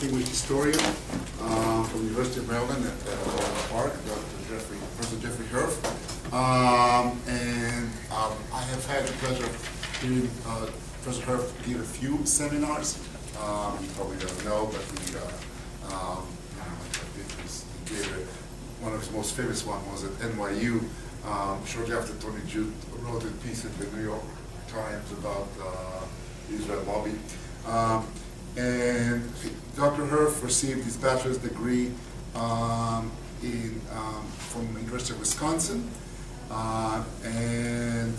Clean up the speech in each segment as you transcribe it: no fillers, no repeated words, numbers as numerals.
distinguished historian from the University of Maryland at Park, Professor Jeffrey Herf. And I have had the pleasure of hearing Professor Herf give a few seminars. You probably don't know, but he gave one of his most famous ones was at NYU, shortly after Tony Judt wrote a piece in the New York Times about the Israel lobby. And Dr. Herf received his bachelor's degree from the University of Wisconsin, and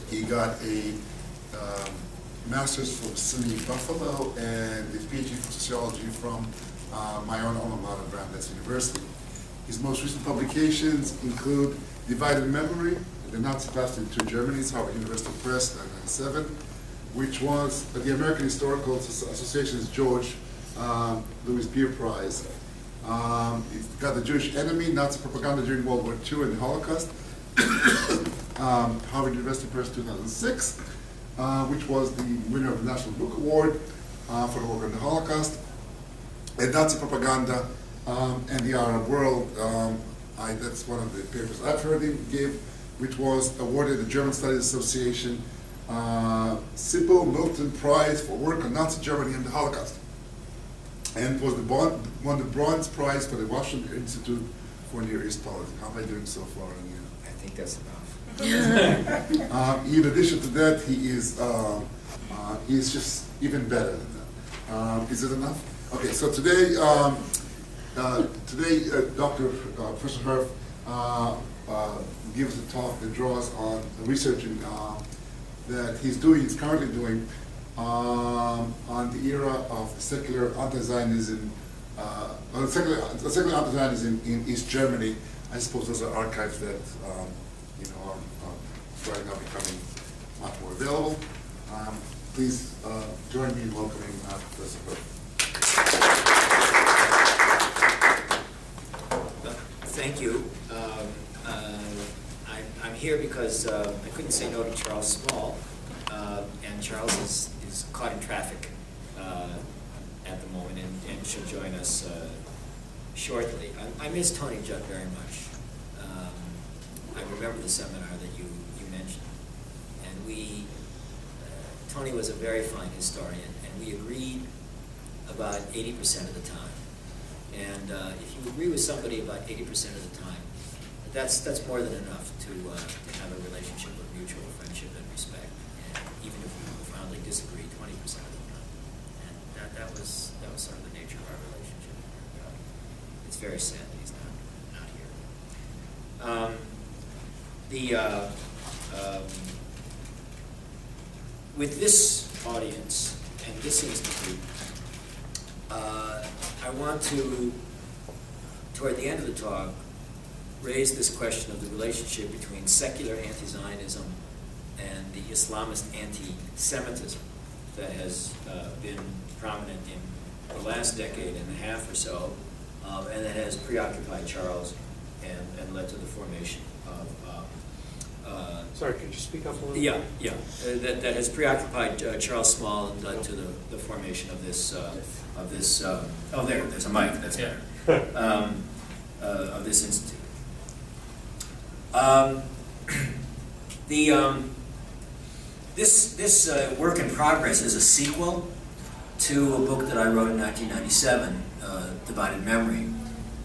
he got a master's from SUNY Buffalo and a PhD from sociology from my own alma mater, Brandeis University. His most recent publications include Divided Memory, The Nazi Past in Two Germanys, Harvard University Press, 1997, which was the American Historical Association's George Louis Beer Prize. It's got The Jewish Enemy, Nazi Propaganda During World War II and the Holocaust, Harvard University Press 2006, which was the winner of the National Book Award for the work on the Holocaust, and Nazi Propaganda and the Arab World. That's one of the papers I've heard him give, which was awarded the German Studies Association Sibyl Milton Prize for work on Nazi Germany and the Holocaust, and was won the Bronze Prize for the Washington Institute for Near East Policy. How am I doing so far? I think that's enough. In addition to that, he is just even better than that. Is it enough? Okay, so today, Dr. Professor Herf gives a talk that draws on researching that he's currently doing on the era of secular anti-Zionism, secular anti-Zionism in East Germany. I suppose those are archives that are right now becoming much more available. Please join me in welcoming Professor Herf. Thank you. I'm here because I couldn't say no to Charles Small, and Charles is caught in traffic at the moment and should join us shortly. I miss Tony Judt very much. I remember the seminar that you mentioned, and Tony was a very fine historian, and we agreed about 80% of the time. And if you agree with somebody about 80% of the time, that's more than enough to have a relationship of mutual friendship and respect. And even if we profoundly disagree 20% of the time, and that was sort of the nature of our relationship. It's very sad that he's not here. With this audience and this institute, I want to, toward the end of the talk, raise this question of the relationship between secular anti-Zionism and the Islamist anti-Semitism that has been prominent in the last decade and a half or so, and that has preoccupied Charles and led to the formation of... Sorry, could you speak up a little yeah, bit? Yeah. That has preoccupied Charles Small and led to the formation of this... there's a mic, that's better. Of this institute. This work in progress is a sequel to a book that I wrote in 1997, Divided Memory.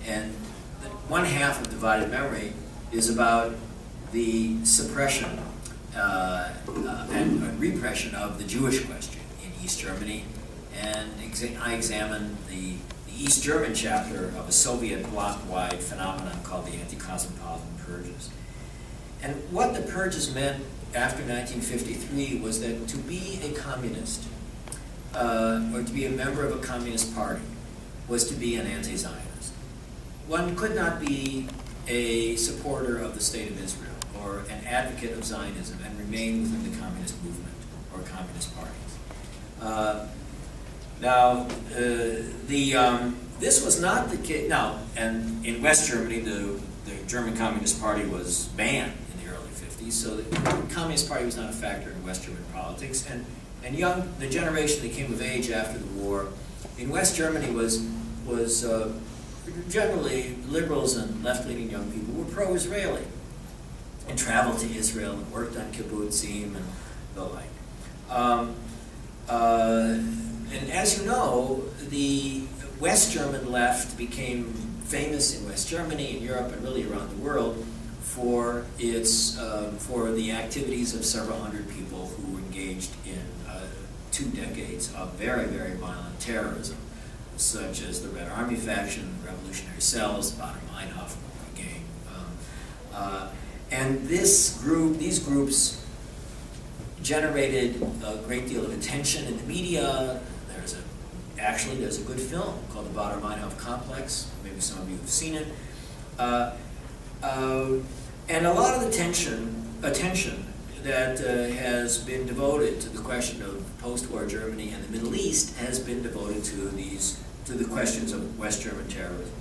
And one half of Divided Memory is about the suppression and repression of the Jewish question in East Germany. And I examined the East German chapter of a Soviet bloc-wide phenomenon called the anti-cosmopolitan purges. And what the purges meant after 1953 was that to be a communist, or to be a member of a communist party, was to be an anti-Zionist. One could not be a supporter of the State of Israel or an advocate of Zionism and remain within the communist movement or communist parties. This was not the case. Now, and in West Germany, the German Communist Party was banned in the early 50s, so the Communist Party was not a factor in West German politics. And the generation that came of age after the war in West Germany was generally liberals and left-leaning young people were pro-Israeli and traveled to Israel and worked on kibbutzim and the like. And as you know, the West German left became famous in West Germany, in Europe, and really around the world for its for the activities of several hundred people who were engaged in 2 decades of very, very violent terrorism, such as the Red Army faction, the Revolutionary Cells, the Baader-Meinhof gang, and these groups generated a great deal of attention in the media. There's a good film called The Baader-Meinhof Complex. Maybe some of you have seen it. And a lot of attention that has been devoted to the question of post-war Germany and the Middle East has been devoted to the questions of West German terrorism.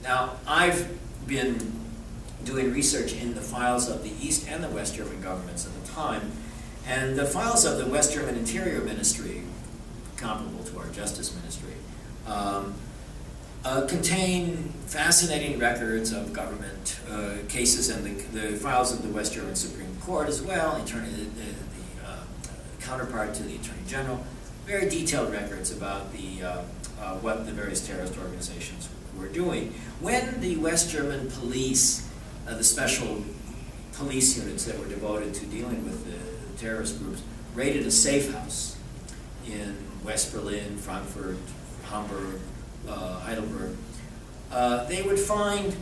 Now, I've been doing research in the files of the East and the West German governments at the time, and the files of the West German Interior Ministry, comparable to our Justice Ministry, contain fascinating records of government cases, and the files of the West German Supreme Court as well, the counterpart to the Attorney General, very detailed records about what the various terrorist organizations were doing. When the West German police, the special police units that were devoted to dealing with the terrorist groups, raided a safe house in West Berlin, Frankfurt, Hamburg, Heidelberg, they would find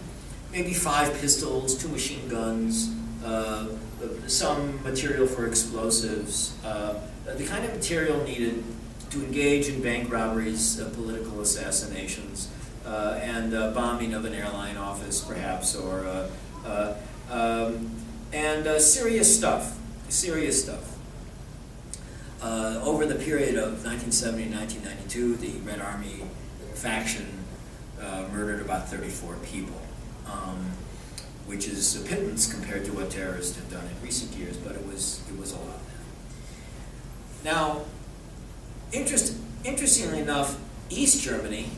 maybe 5 pistols, 2 machine guns, some material for explosives, the kind of material needed to engage in bank robberies, political assassinations, and bombing of an airline office, perhaps, or serious stuff. Over the period of 1970 and 1992, the Red Army faction murdered about 34 people, which is a pittance compared to what terrorists have done in recent years, but it was a lot. Now, interestingly enough, East Germany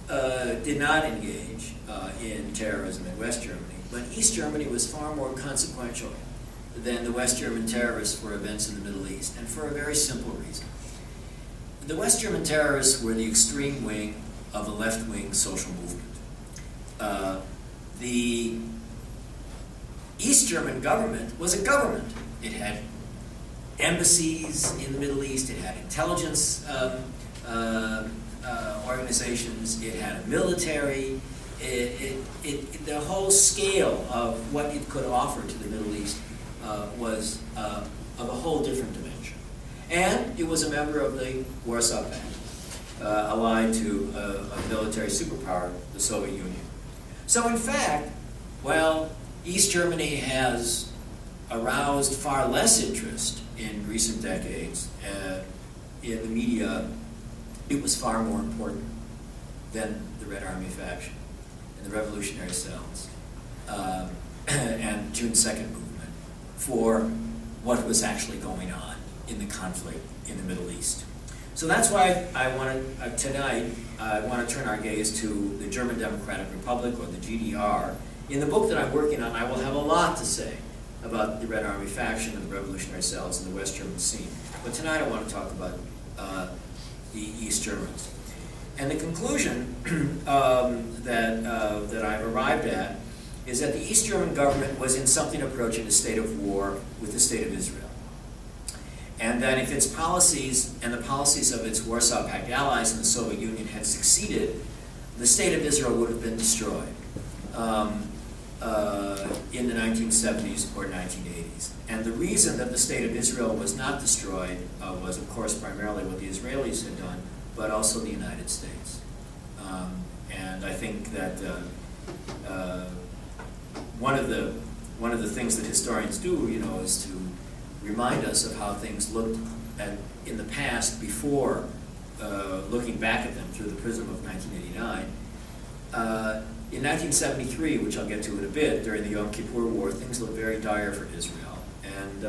did not engage in terrorism in West Germany, but East Germany was far more consequential than the West German terrorists for events in the Middle East, and for a very simple reason. The West German terrorists were the extreme wing of a left-wing social movement. The East German government was a government. It had embassies in the Middle East, it had intelligence organizations, it had a military, the whole scale of what it could offer to the Middle East was of a whole different dimension. And it was a member of the Warsaw Pact, allied to a military superpower, the Soviet Union. So in fact, while East Germany has aroused far less interest in recent decades in the media, it was far more important than the Red Army faction and the Revolutionary Cells and June 2nd movement for what was actually going on in the conflict in the Middle East. So that's why tonight I want to turn our gaze to the German Democratic Republic, or the GDR. In the book that I'm working on, I will have a lot to say about the Red Army faction and the Revolutionary Cells and the West German scene. But tonight I want to talk about the East Germans. And the conclusion that I've arrived at is that the East German government was in something approaching a state of war with the State of Israel. And that if its policies and the policies of its Warsaw Pact allies in the Soviet Union had succeeded, the State of Israel would have been destroyed in the 1970s or 1980s. And the reason that the State of Israel was not destroyed was, of course, primarily what the Israelis had done, but also the United States. And I think that one of the things that historians do, is to remind us of how things looked in the past before looking back at them through the prism of 1989. In 1973, which I'll get to in a bit, during the Yom Kippur War, things looked very dire for Israel, and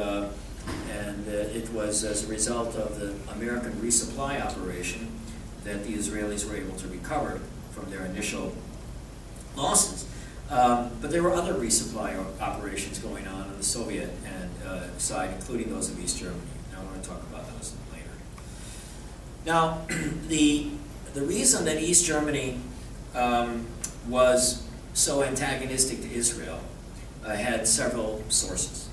it was as a result of the American resupply operation that the Israelis were able to recover from their initial losses. But there were other resupply operations going on the Soviet side, including those of East Germany. And I want to talk about those later. Now, the reason that East Germany was so antagonistic to Israel had several sources.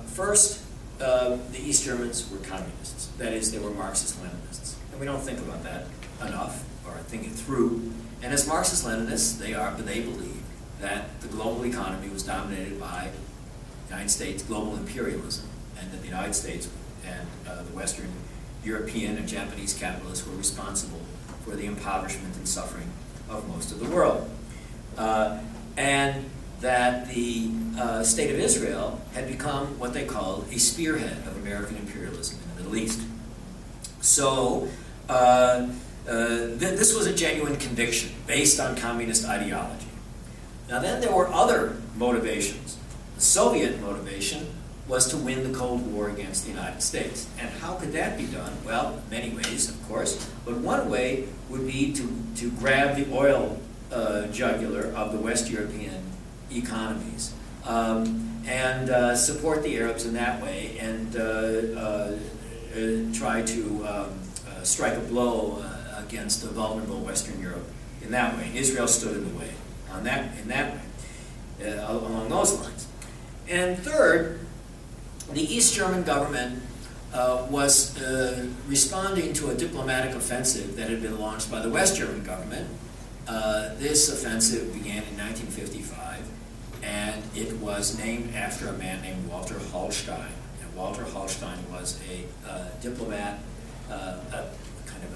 First, the East Germans were communists. That is, they were Marxist-Leninists. And we don't think about that enough, or think it through. And as Marxist-Leninists, they believe that the global economy was dominated by the United States global imperialism, and that the United States and the Western European and Japanese capitalists were responsible for the impoverishment and suffering of most of the world. And that the State of Israel had become what they called a spearhead of American imperialism in the Middle East. So this was a genuine conviction based on communist ideology. Now then there were other motivations. The Soviet motivation was to win the Cold War against the United States. And how could that be done? Well, many ways, of course, but one way would be to grab the oil jugular of the West European economies and support the Arabs in that way, and try to strike a blow against the vulnerable Western Europe in that way. Israel stood in the way in that way, along those lines. And third, the East German government was responding to a diplomatic offensive that had been launched by the West German government. This offensive began in 1955, and it was named after a man named Walter Hallstein. And Walter Hallstein was a diplomat, kind of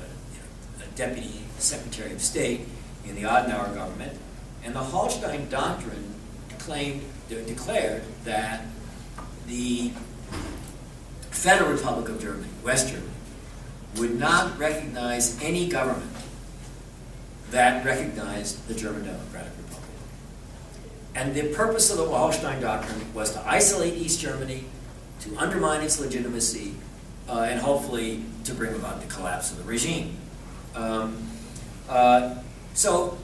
a deputy secretary of state in the Adenauer government. And the Hallstein Doctrine declared that the Federal Republic of Germany, West Germany, would not recognize any government that recognized the German Democratic Republic. And the purpose of the Hallstein Doctrine was to isolate East Germany, to undermine its legitimacy, and hopefully to bring about the collapse of the regime. So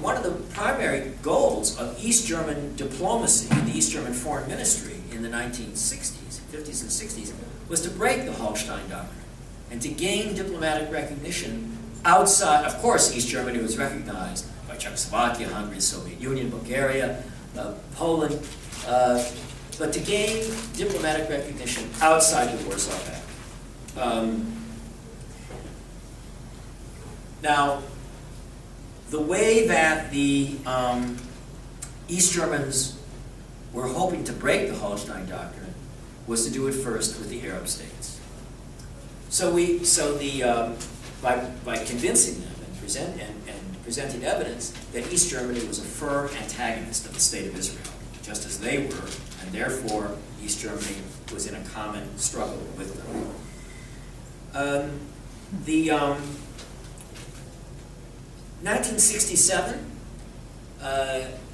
one of the primary goals of East German diplomacy, the East German foreign ministry in the 1960s, 50s and 60s, was to break the Hallstein Doctrine and to gain diplomatic recognition outside. Of course, East Germany was recognized by Czechoslovakia, Hungary, Soviet Union, Bulgaria, Poland, but to gain diplomatic recognition outside the Warsaw Pact. Now, the way that the East Germans were hoping to break the Hallstein Doctrine was to do it first with the Arab states. By convincing them and presenting evidence that East Germany was a firm antagonist of the State of Israel, just as they were, and therefore East Germany was in a common struggle with them. 1967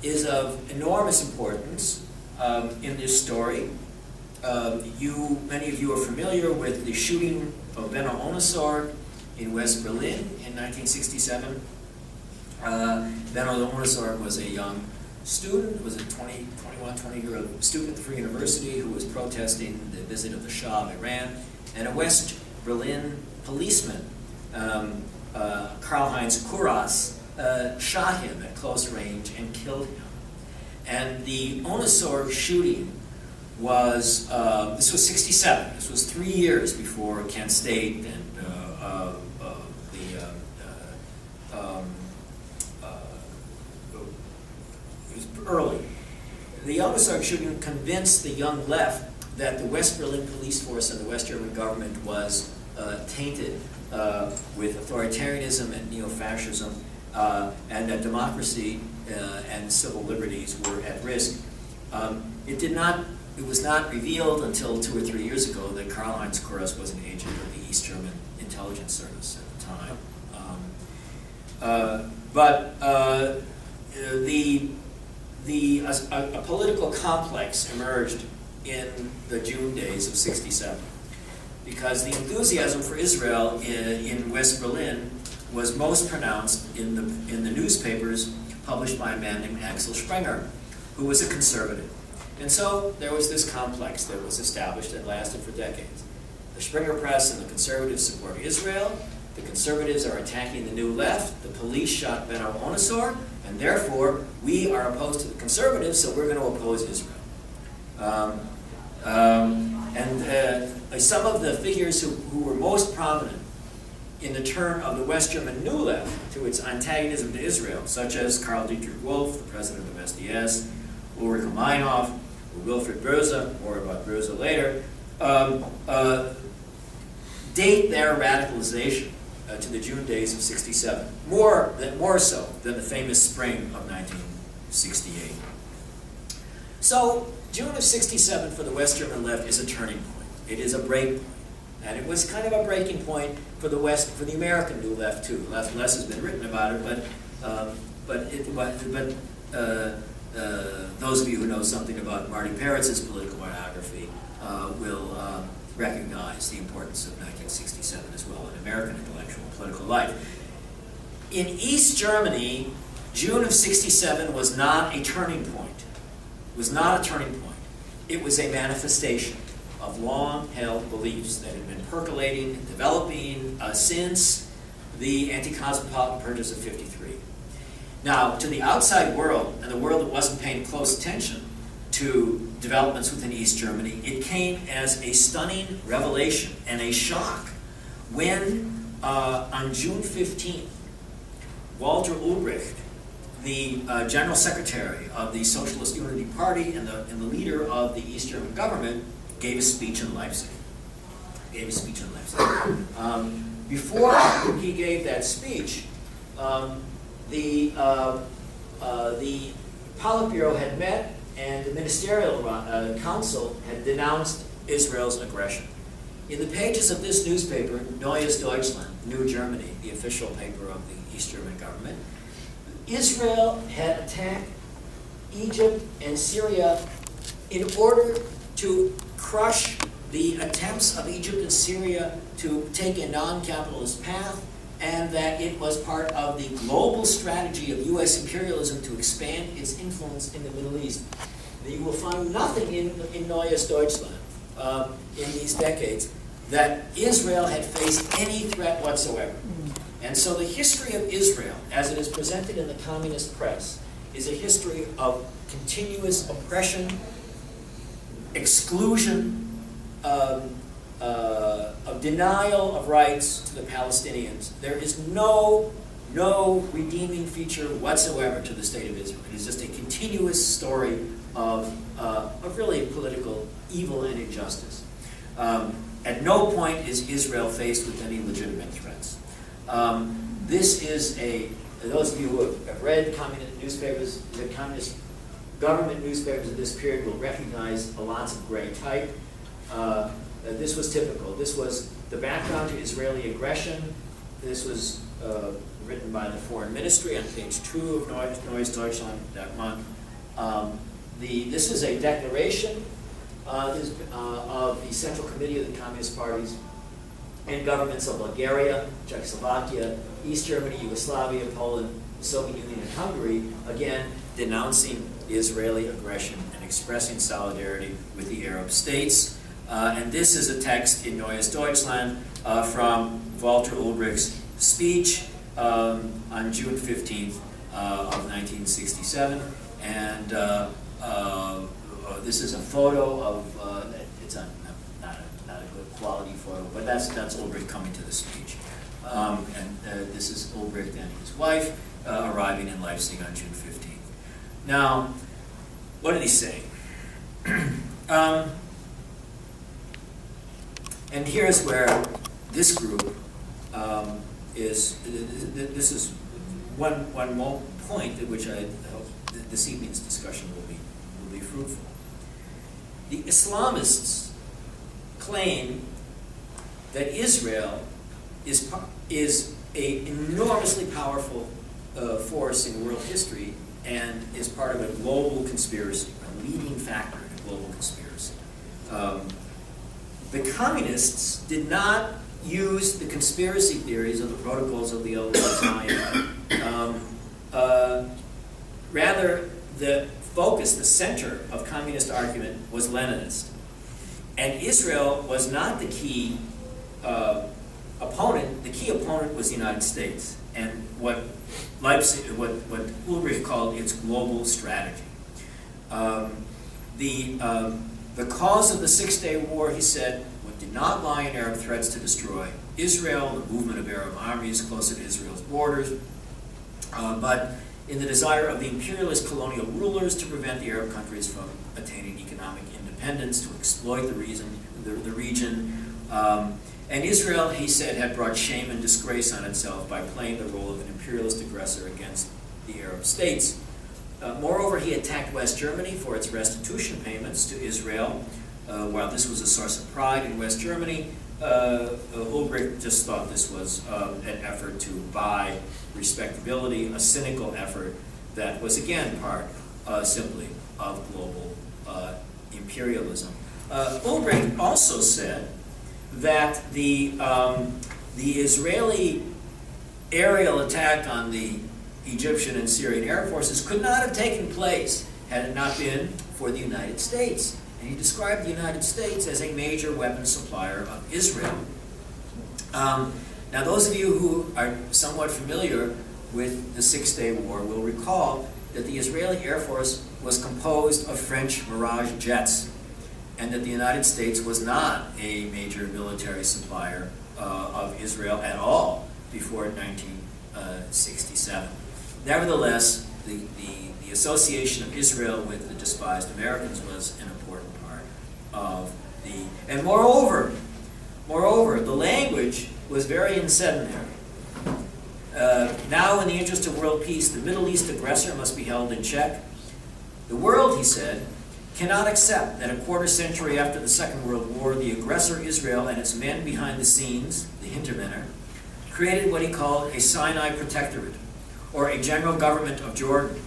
is of enormous importance in this story. Many of you are familiar with the shooting of Benno Ohnesorg in West Berlin in 1967. Benno Ohnesorg was a young student, was a 20-year-old student at the Free University who was protesting the visit of the Shah of Iran, and a West Berlin policeman, Karl-Heinz Kurras, shot him at close range and killed him. And the Ohnesorg shooting was, this was 67, this was 3 years before Kent State and it was early. The Ohnesorg shooting convinced the young left that the West Berlin police force and the West German government was tainted with authoritarianism and neo-fascism, and that democracy and civil liberties were at risk. It was not revealed until 2 or 3 years ago that Karl-Heinz Kurras was an agent of the East German intelligence service at the time. A political complex emerged in the June days of '67. because the enthusiasm for Israel in West Berlin was most pronounced in the newspapers published by a man named Axel Springer, who was a conservative. And so there was this complex that was established that lasted for decades. The Springer Press and the conservatives support Israel. The conservatives are attacking the New Left. The police shot Benno Onosor, and therefore we are opposed to the conservatives, so we're going to oppose Israel. Some of the figures who were most prominent in the turn of the West German New Left to its antagonism to Israel, such as Karl Dietrich Wolff, the president of SDS, Ulrike Meinhof, or Wilfried Böse, more about Böse later, date their radicalization to the June days of '67, more so than the famous spring of 1968. So, June of '67 for the West German left is a turning point. It is a break point. And it was kind of a breaking point for the American New Left too. Less has been written about it, but those of you who know something about Marty Peretz's political biography will recognize the importance of 1967 as well in American intellectual and political life. In East Germany, June of '67 was not a turning point. It was not a turning point. It was a manifestation of long-held beliefs that had been percolating and developing since the anti-cosmopolitan purges of '53. Now, to the outside world, and the world that wasn't paying close attention to developments within East Germany, it came as a stunning revelation and a shock when, on June 15th, Walter Ulbricht, the General Secretary of the Socialist Unity Party and the leader of the East German government, gave a speech in Leipzig. Before he gave that speech, the Politburo had met, and the Ministerial Council had denounced Israel's aggression. In the pages of this newspaper, Neues Deutschland, New Germany, the official paper of the East German government, Israel had attacked Egypt and Syria in order to crush the attempts of Egypt and Syria to take a non-capitalist path, and that it was part of the global strategy of U.S. imperialism to expand its influence in the Middle East. You will find nothing in Neues Deutschland in these decades that Israel had faced any threat whatsoever. And so the history of Israel, as it is presented in the communist press, is a history of continuous oppression, exclusion, of denial of rights to the Palestinians. There is no redeeming feature whatsoever to the state of Israel. It is just a continuous story of really political evil and injustice. At no point is Israel faced with any legitimate threats. This is those of you who have read communist newspapers, the communist government newspapers of this period will recognize lots of gray type. This was typical. This was the background to Israeli aggression. This was written by the Foreign Ministry on page 2 of Neues Deutschland that month. This is a declaration of the Central Committee of the Communist Parties and governments of Bulgaria, Czechoslovakia, East Germany, Yugoslavia, Poland, the Soviet Union, and Hungary, again denouncing Israeli aggression and expressing solidarity with the Arab states. And this is a text in Neues Deutschland from Walter Ulbricht's speech on June 15th of 1967. And this is a photo of, it's not a good quality photo, but that's Ulbricht coming to the speech. This is Ulbricht and his wife arriving in Leipzig on June 15th. Now, what did he say? And here's where this group this is one more point at which I hope this evening's discussion will be fruitful. The Islamists claim that Israel is an enormously powerful force in world history and is part of a global conspiracy, a leading factor in a global conspiracy. the communists did not use the conspiracy theories of the protocols of the Elder Zion. Rather, the focus, the center of communist argument was Leninist. And Israel was not the key opponent. The key opponent was the United States, and what Ulbricht called its global strategy. The cause of the Six-Day War, he said, did not lie in Arab threats to destroy Israel, the movement of Arab armies closer to Israel's borders, but in the desire of the imperialist colonial rulers to prevent the Arab countries from attaining economic independence, to exploit the region. And Israel, he said, had brought shame and disgrace on itself by playing the role of an imperialist aggressor against the Arab states. Moreover, he attacked West Germany for its restitution payments to Israel. While this was a source of pride in West Germany, Ulbricht just thought this was an effort to buy respectability, a cynical effort that was again part simply of global imperialism. Ulbricht also said that the Israeli aerial attack on the Egyptian and Syrian air forces could not have taken place had it not been for the United States. And he described the United States as a major weapons supplier of Israel. Now, those of you who are somewhat familiar with the Six-Day War will recall that the Israeli Air Force was composed of French Mirage jets, and that the United States was not a major military supplier of Israel at all before 1967. Nevertheless, the association of Israel with the despised Americans was an important part of the... And moreover, the language was very incendiary. Now, in the interest of world peace, the Middle East aggressor must be held in check. The world, he said, cannot accept that a quarter century after the Second World War, the aggressor Israel and its men behind the scenes, the Hintermänner, created what he called a Sinai Protectorate, or a general government of Jordan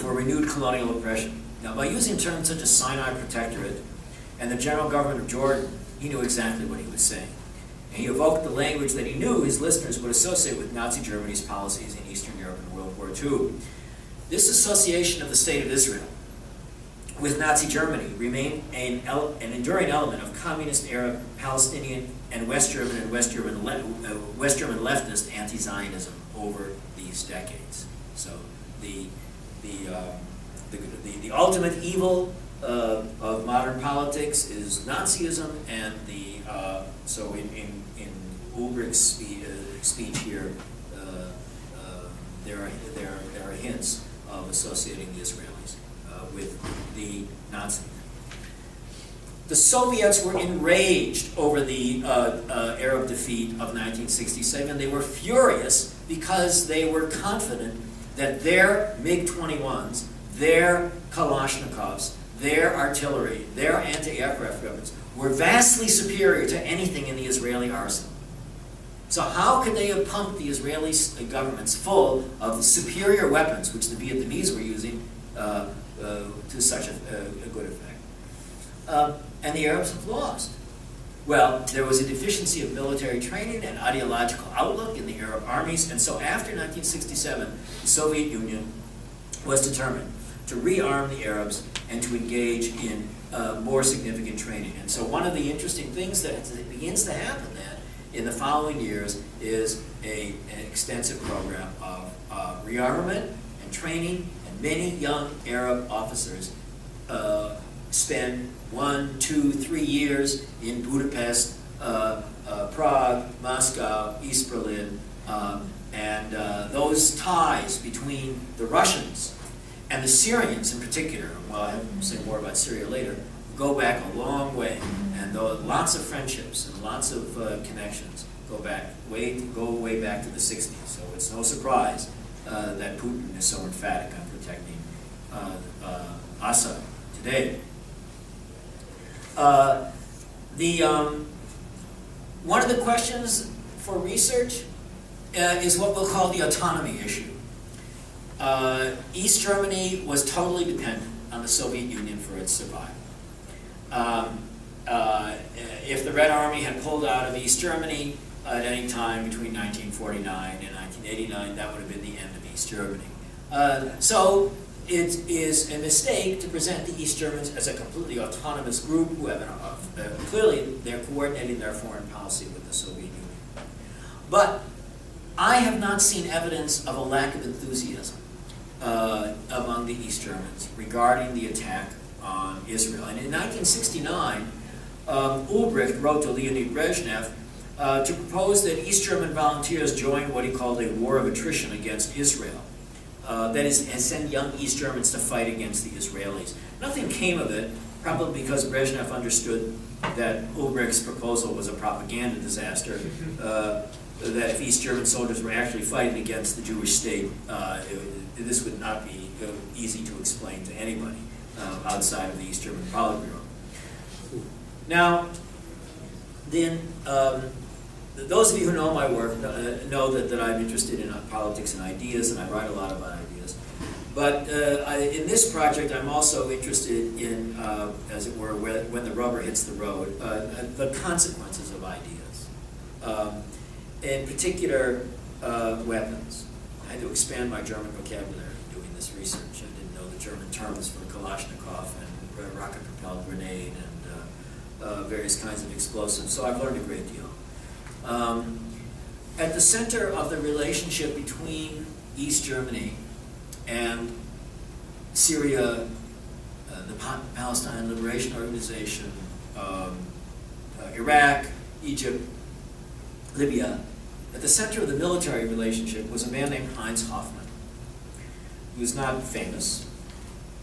for renewed colonial oppression. Now, by using terms such as Sinai Protectorate and the general government of Jordan, he knew exactly what he was saying. And he evoked the language that he knew his listeners would associate with Nazi Germany's policies in Eastern Europe in World War II. This association of the State of Israel with Nazi Germany remained an enduring element of communist Arab, Palestinian, and West German leftist anti-Zionism over these decades. So the ultimate evil of modern politics is Nazism, and so in Ulbricht's speech here, there are hints of associating the Israelis with the Nazis. The Soviets were enraged over the Arab defeat of 1967. They were furious because they were confident that their MiG-21s, their Kalashnikovs, their artillery, their anti-aircraft weapons were vastly superior to anything in the Israeli arsenal. So how could they have pumped the Israeli governments full of the superior weapons which the Vietnamese were using to such a good effect? And the Arabs have lost. Well, there was a deficiency of military training and ideological outlook in the Arab armies, and so after 1967, the Soviet Union was determined to rearm the Arabs and to engage in more significant training. And so one of the interesting things that begins to happen then in the following years is an extensive program of rearmament and training, and many young Arab officers spend 1, 2, 3 years in Budapest, Prague, Moscow, East Berlin, and those ties between the Russians and the Syrians in particular, well, I have to say more about Syria later, go back a long way, and lots of friendships and lots of connections go way back to the 60s. So it's no surprise that Putin is so emphatic on protecting Assad today. One of the questions for research is what we'll call the autonomy issue. East Germany was totally dependent on the Soviet Union for its survival. if the Red Army had pulled out of East Germany at any time between 1949 and 1989, that would have been the end of East Germany. So it is a mistake to present the East Germans as a completely autonomous group who have clearly they're coordinating their foreign policy with the Soviet Union. But I have not seen evidence of a lack of enthusiasm among the East Germans regarding the attack on Israel. And in 1969, Ulbricht wrote to Leonid Brezhnev to propose that East German volunteers join what he called a war of attrition against Israel. That is, and send young East Germans to fight against the Israelis. Nothing came of it, probably because Brezhnev understood that Ulbricht's proposal was a propaganda disaster, that if East German soldiers were actually fighting against the Jewish state, this would not be easy to explain to anybody outside of the East German Politburo. Now, then, those of you who know my work know that I'm interested in politics and ideas, and I write a lot about ideas. But in this project, I'm also interested in, as it were, when the rubber hits the road, the consequences of ideas. In particular, weapons. I had to expand my German vocabulary doing this research. I didn't know the German terms for Kalashnikov and rocket-propelled grenade and various kinds of explosives. So I've learned a great deal. At the center of the relationship between East Germany and Syria, the Palestine Liberation Organization, Iraq, Egypt, Libya, at the center of the military relationship was a man named Heinz Hoffmann, who was not famous.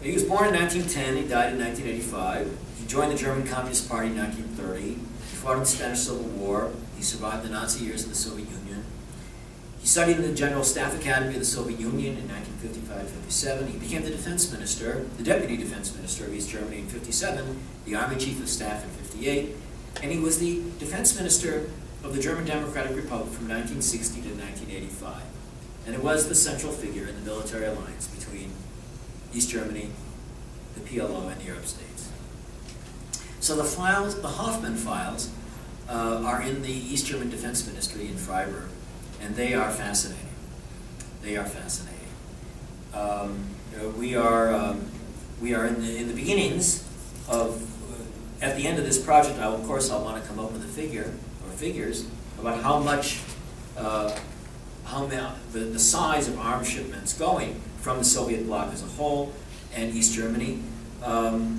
He was born in 1910, he died in 1985. He joined the German Communist Party in 1930. He fought in the Spanish Civil War. He survived the Nazi years of the Soviet Union. He studied in the General Staff Academy of the Soviet Union in 1955-57. He became the defense minister, the deputy defense minister of East Germany in 57, the Army Chief of Staff in 58, and he was the defense minister of the German Democratic Republic from 1960 to 1985. And it was the central figure in the military alliance between East Germany, the PLO, and the Arab states. So the files, the Hoffmann files, are in the East German Defense Ministry in Freiburg, and they are fascinating. They are fascinating. We are in the beginnings of. At the end of this project, of course, I'll want to come up with a figure or figures about how much, the size of arms shipments going from the Soviet bloc as a whole and East Germany.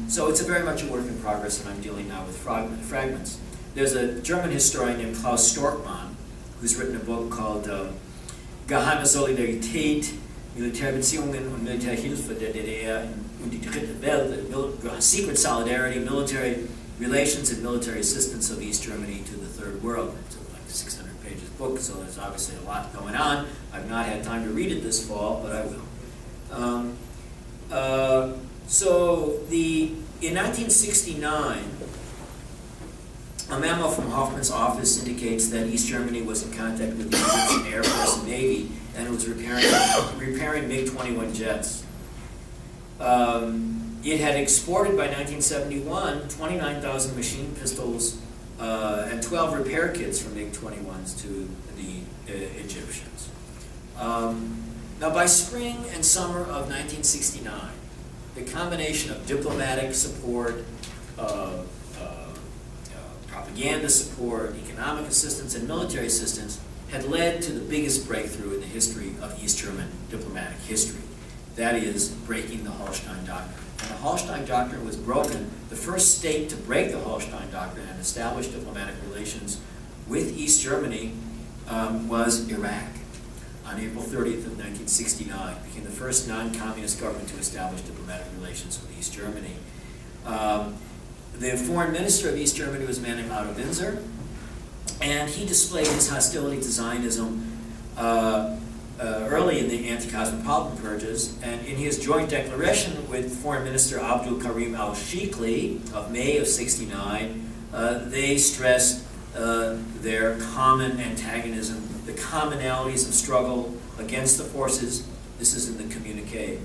So it's very much a work in progress, and I'm dealing now with fragments. There's a German historian named Klaus Storkmann who's written a book called Geheime Solidarität, Militärbeziehungen und Militärhilfe der DDR und die Dritte Welt, Secret Solidarity, Military Relations and Military Assistance of East Germany to the Third World. It's like a 600 pages book, so there's obviously a lot going on. I've not had time to read it this fall, but I will. In 1969, a memo from Hoffmann's office indicates that East Germany was in contact with the Egyptian Air Force and Navy and was repairing MiG-21 jets. It had exported by 1971 29,000 machine pistols and 12 repair kits for MiG-21s to the Egyptians. Now, by spring and summer of 1969, the combination of diplomatic support, propaganda support, economic assistance, and military assistance had led to the biggest breakthrough in the history of East German diplomatic history. That is, breaking the Hallstein Doctrine. And the Hallstein Doctrine was broken. The first state to break the Hallstein Doctrine and establish diplomatic relations with East Germany was Iraq. On April 30th of 1969, became the first non-communist government to establish diplomatic relations with East Germany. The foreign minister of East Germany was a man named Otto Winzer, and he displayed his hostility to Zionism early in the anti-cosmopolitan purges, and in his joint declaration with Foreign Minister Abdul Karim al-Shikli of May of '69, they stressed their common antagonism, the commonalities of struggle against the forces, this is in the communique,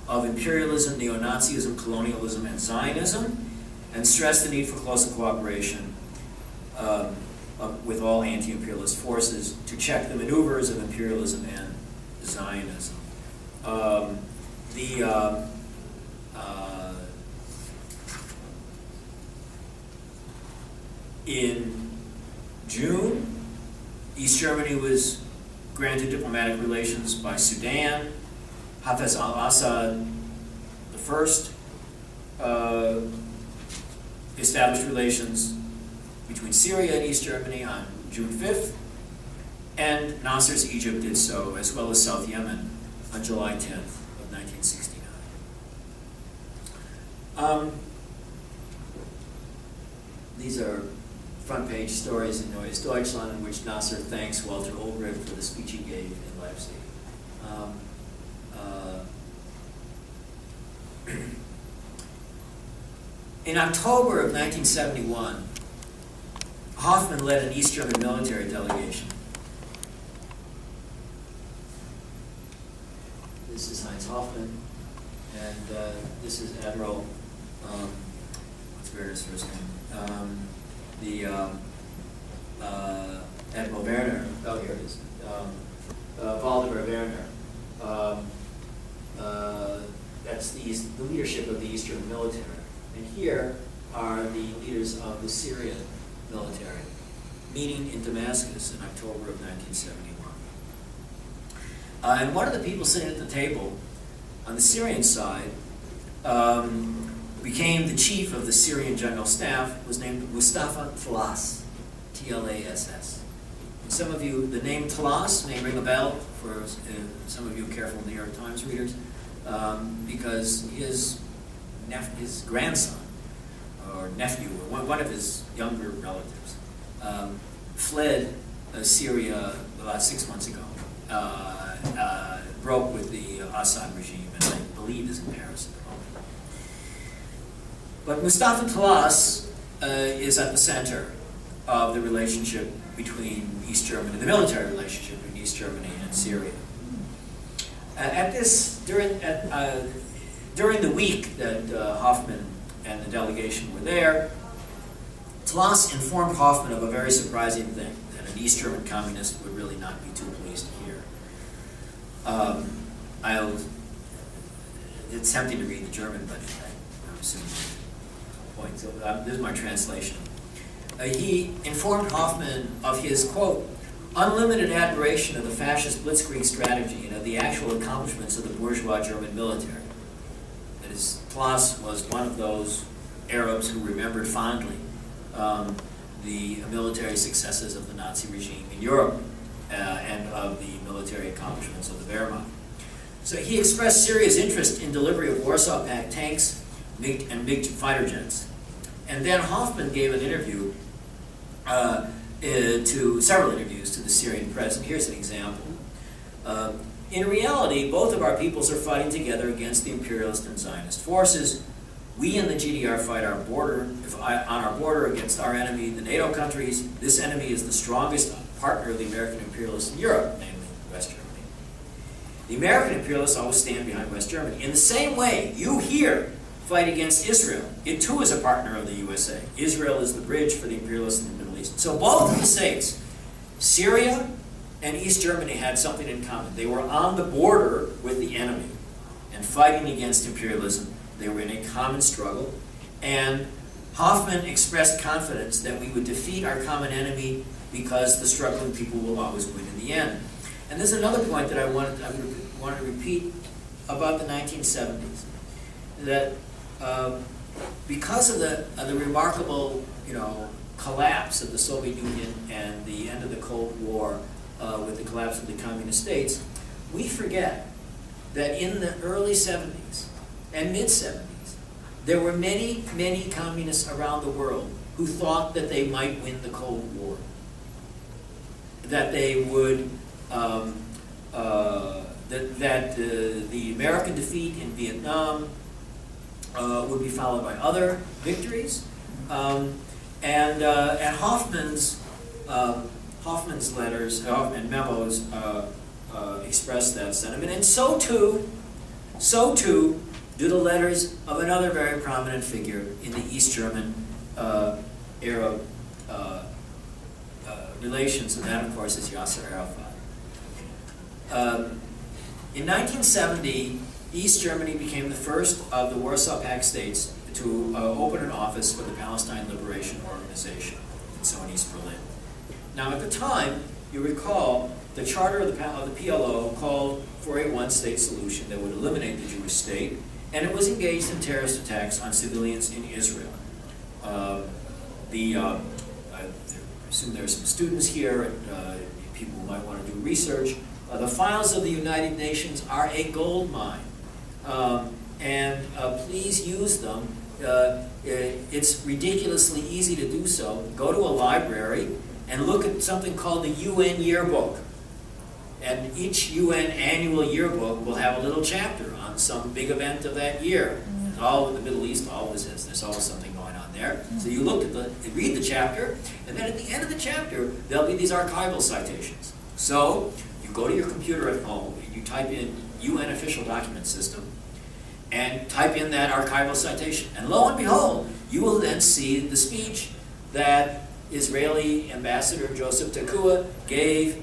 of imperialism, neo-Nazism, colonialism, and Zionism, and stressed the need for closer cooperation with all anti-imperialist forces to check the maneuvers of imperialism and Zionism. In June, East Germany was granted diplomatic relations by Sudan. Hafez al-Assad I established relations between Syria and East Germany on June 5th, and Nasser's Egypt did so, as well as South Yemen, on July 10th of 1969. These are front-page stories in Neues Deutschland in which Nasser thanks Walter Ulbricht for the speech he gave in Leipzig. In October of 1971, Hoffman led an East German military delegation. This is Heinz Hoffman, and this is Admiral, what's Werner's first name? Admiral Werner, oh, here it is, Waldemar Werner. That's the leadership of the East German military. And here are the leaders of the Syrian military, meeting in Damascus in October of 1971. And one of the people sitting at the table on the Syrian side became the chief of the Syrian General Staff, was named Mustafa Tlass, T-L-A-S-S. And some of you, the name Tlass may ring a bell for some of you careful New York Times readers, because his grandson, or nephew, or one of his younger relatives, fled Syria about 6 months ago, broke with the Assad regime, and I believe is in Paris at the moment. But Mustafa Tlass is at the center of the relationship between East Germany, the military relationship between East Germany and Syria. During the week that Hoffman and the delegation were there, Tlass informed Hoffman of a very surprising thing, that an East German communist would really not be too pleased to hear. It's tempting to read the German, but I'm assuming the point. So this is my translation. He informed Hoffman of his, quote, unlimited admiration of the fascist blitzkrieg strategy and of the actual accomplishments of the bourgeois German military. That is, Tlass was one of those Arabs who remembered fondly the military successes of the Nazi regime in Europe and of the military accomplishments of the Wehrmacht. So he expressed serious interest in delivery of Warsaw Pact tanks and MiG fighter jets. And then Hoffman gave an interview several interviews to the Syrian press, and here's an example. In reality, both of our peoples are fighting together against the imperialist and Zionist forces. We in the GDR fight on our border against our enemy, the NATO countries. This enemy is the strongest partner of the American imperialists in Europe, namely West Germany. The American imperialists always stand behind West Germany. In the same way, you here fight against Israel. It too is a partner of the USA. Israel is the bridge for the imperialists in the Middle East. So both of the states, Syria and East Germany, had something in common. They were on the border with the enemy and fighting against imperialism. They were in a common struggle. And Hoffman expressed confidence that we would defeat our common enemy because the struggling people will always win in the end. And there's another point that I wanted to repeat about the 1970s. That because of the remarkable, collapse of the Soviet Union and the end of the Cold War with the collapse of the communist states, we forget that in the early 70s and mid-70s, there were many, many communists around the world who thought that they might win the Cold War, that they would, the American defeat in Vietnam would be followed by other victories, and Hoffman's letters and memos expressed that sentiment, and so too do the letters of another very prominent figure in the East German era relations, and that, of course, is Yasser Arafat. In 1970, East Germany became the first of the Warsaw Pact states to open an office for the Palestine Liberation Organization, so in East Berlin. Now, at the time, you recall, the charter of the PLO called for a one-state solution that would eliminate the Jewish state, and it was engaged in terrorist attacks on civilians in Israel. I assume there are some students here, and people who might want to do research. The files of the United Nations are a gold mine, and please use them. It's ridiculously easy to do so. Go to a library and look at something called the UN Yearbook. And each UN annual yearbook will have a little chapter on some big event of that year. And all of the Middle East always is. There's always something going on there. So you look at read the chapter, and then at the end of the chapter, there'll be these archival citations. So you go to your computer at home, and you type in UN Official Document System, and type in that archival citation. And lo and behold, you will then see the speech that Israeli Ambassador Joseph Tekoa gave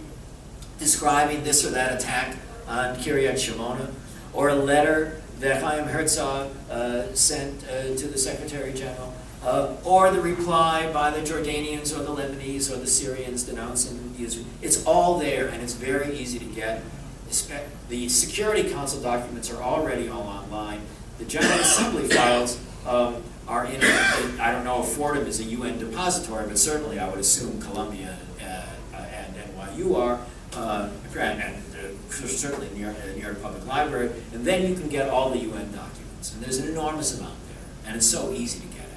describing this or that attack on Kiryat Shimona, or a letter that Chaim Herzog sent to the Secretary General, or the reply by the Jordanians or the Lebanese or the Syrians denouncing Israel. It's all there, and it's very easy to get. The Security Council documents are already all online. The General Assembly files are in, I don't know if Fordham is a UN depository, but certainly I would assume Columbia and NYU are, and certainly New York Public Library, and then you can get all the UN documents. And there's an enormous amount there, and it's so easy to get at.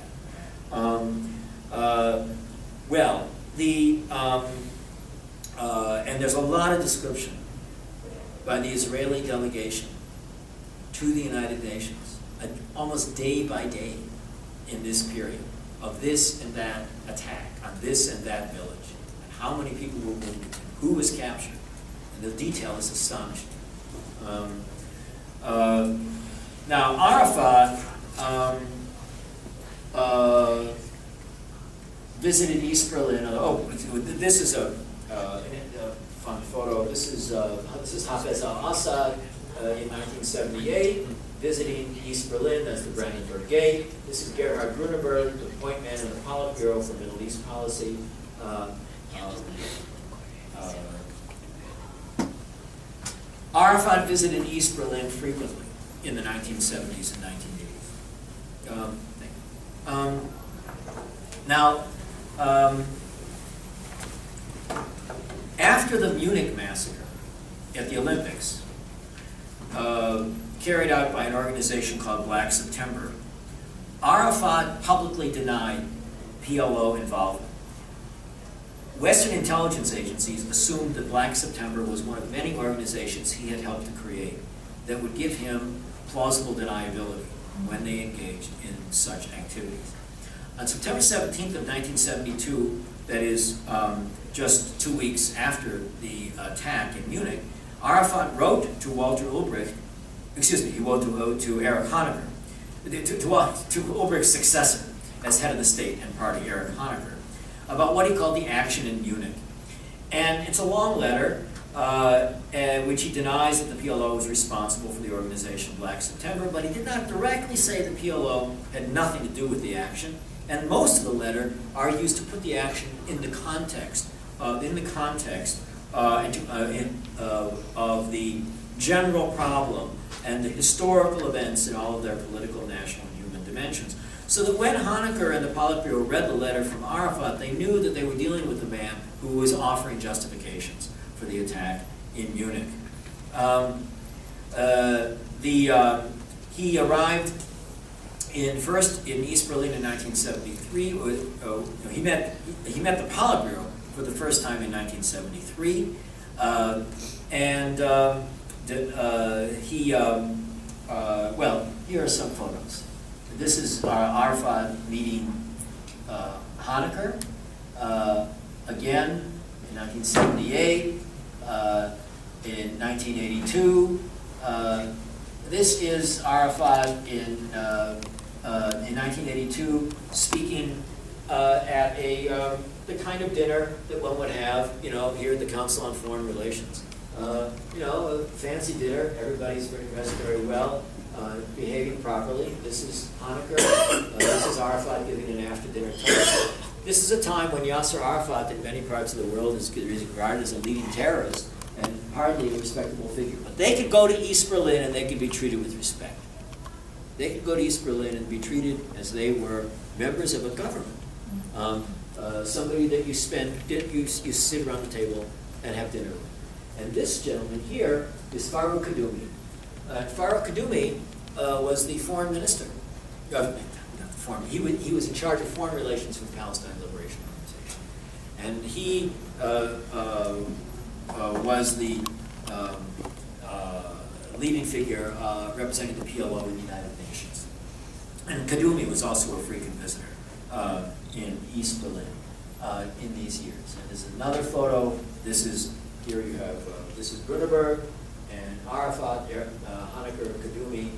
And there's a lot of description by the Israeli delegation to the United Nations, almost day by day in this period, of this and that attack on this and that village, and how many people were wounded, and who was captured, and the detail is astonishing. Now, Arafat visited East Berlin. This is a fun photo. This is Hafez al-Assad in 1978, visiting East Berlin. That's the Brandenburg Gate. This is Gerhard Gruneberg, the point man in the Politburo for Middle East Policy. Arafat visited East Berlin frequently in the 1970s and 1980s. After the Munich massacre at the Olympics, carried out by an organization called Black September, Arafat publicly denied PLO involvement. Western intelligence agencies assumed that Black September was one of many organizations he had helped to create that would give him plausible deniability when they engaged in such activities. On September 17th of 1972, that is just 2 weeks after the attack in Munich, Arafat wrote to Walter Ulbricht, he wrote to Erich Honecker, to Ulbricht's successor as head of the state and party, Erich Honecker, about what he called the action in Munich. And it's a long letter in which he denies that the PLO was responsible for the organization Black September, but he did not directly say the PLO had nothing to do with the action. And most of the letter argues to put the action in the context of the general problem and the historical events in all of their political, national, and human dimensions. So that when Honecker and the Politburo read the letter from Arafat, they knew that they were dealing with a man who was offering justifications for the attack in Munich. He arrived first in East Berlin in 1973. He met the Politburo for the first time in 1973, here are some photos. This is Arafat meeting Honecker again in 1978, in 1982. This is Arafat in 1982 speaking at the kind of dinner that one would have, here at the Council on Foreign Relations. A fancy dinner. Everybody's dressed very well, behaving properly. This is Honecker. This is Arafat giving an after-dinner talk. This is a time when Yasser Arafat, in many parts of the world, is regarded as a leading terrorist and hardly a respectable figure. But they could go to East Berlin and they could be treated with respect. They could go to East Berlin and be treated as they were members of a government. Somebody that you sit around the table and have dinner with. And this gentleman here is Farouk Kaddoumi. Farouk Kaddoumi was the foreign minister. He was in charge of foreign relations for the Palestine Liberation Organization. And he was the leading figure representing the PLO in the United Nations. And Kaddoumi was also a frequent visitor in East Berlin in these years. And there's another photo. Here you have, this is Grunberg and Arafat, Honecker, Kaddoumi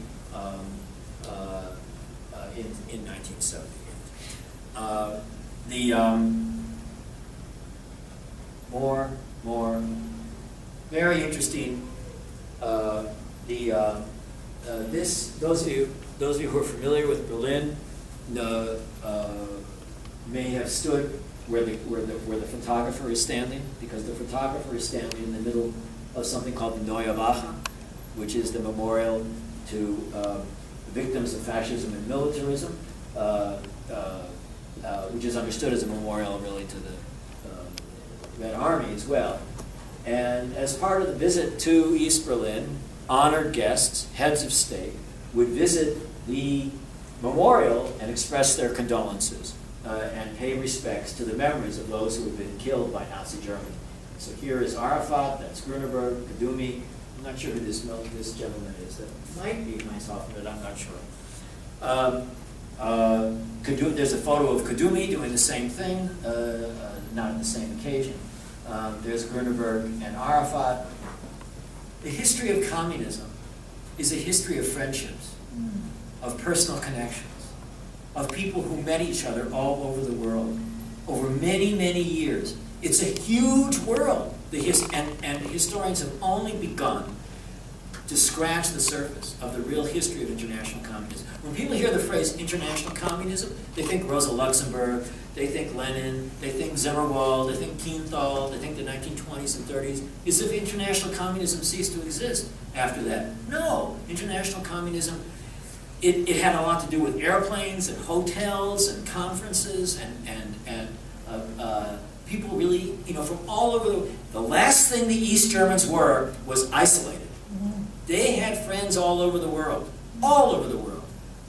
in 1978. More, very interesting. Those of you who are familiar with Berlin may have stood where the photographer is standing, because the photographer is standing in the middle of something called the Neue Wache, which is the memorial to victims of fascism and militarism, which is understood as a memorial really to the Red Army as well. And as part of the visit to East Berlin, honored guests, heads of state, would visit the memorial and express their condolences and pay respects to the memories of those who had been killed by Nazi Germany. So here is Arafat, that's Grunberg, Kaddoumi. I'm not sure who this gentleman is. That might be myself, but I'm not sure. There's a photo of Kaddoumi doing the same thing, not on the same occasion. There's Grunberg and Arafat. The history of communism is a history of friendships, of personal connections, of people who met each other all over the world over many, many years. It's a huge world, and historians have only begun to scratch the surface of the real history of international communism. When people hear the phrase international communism, they think Rosa Luxemburg, they think Lenin, they think Zimmerwald, they think Kienthal, they think the 1920s and 30s, as if international communism ceased to exist after that. No, international communism, it had a lot to do with airplanes and hotels and conferences and people really, from all over the last thing the East Germans were was isolated. They had friends all over the world, all over the world,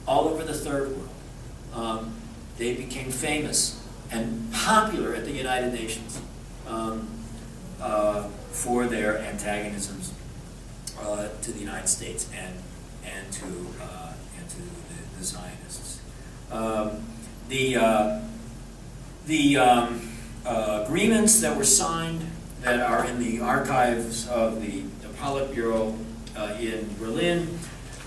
all over the Third World. They became famous and popular at the United Nations for their antagonisms to the United States and to the Zionists. The agreements that were signed that are in the archives of the Politburo in Berlin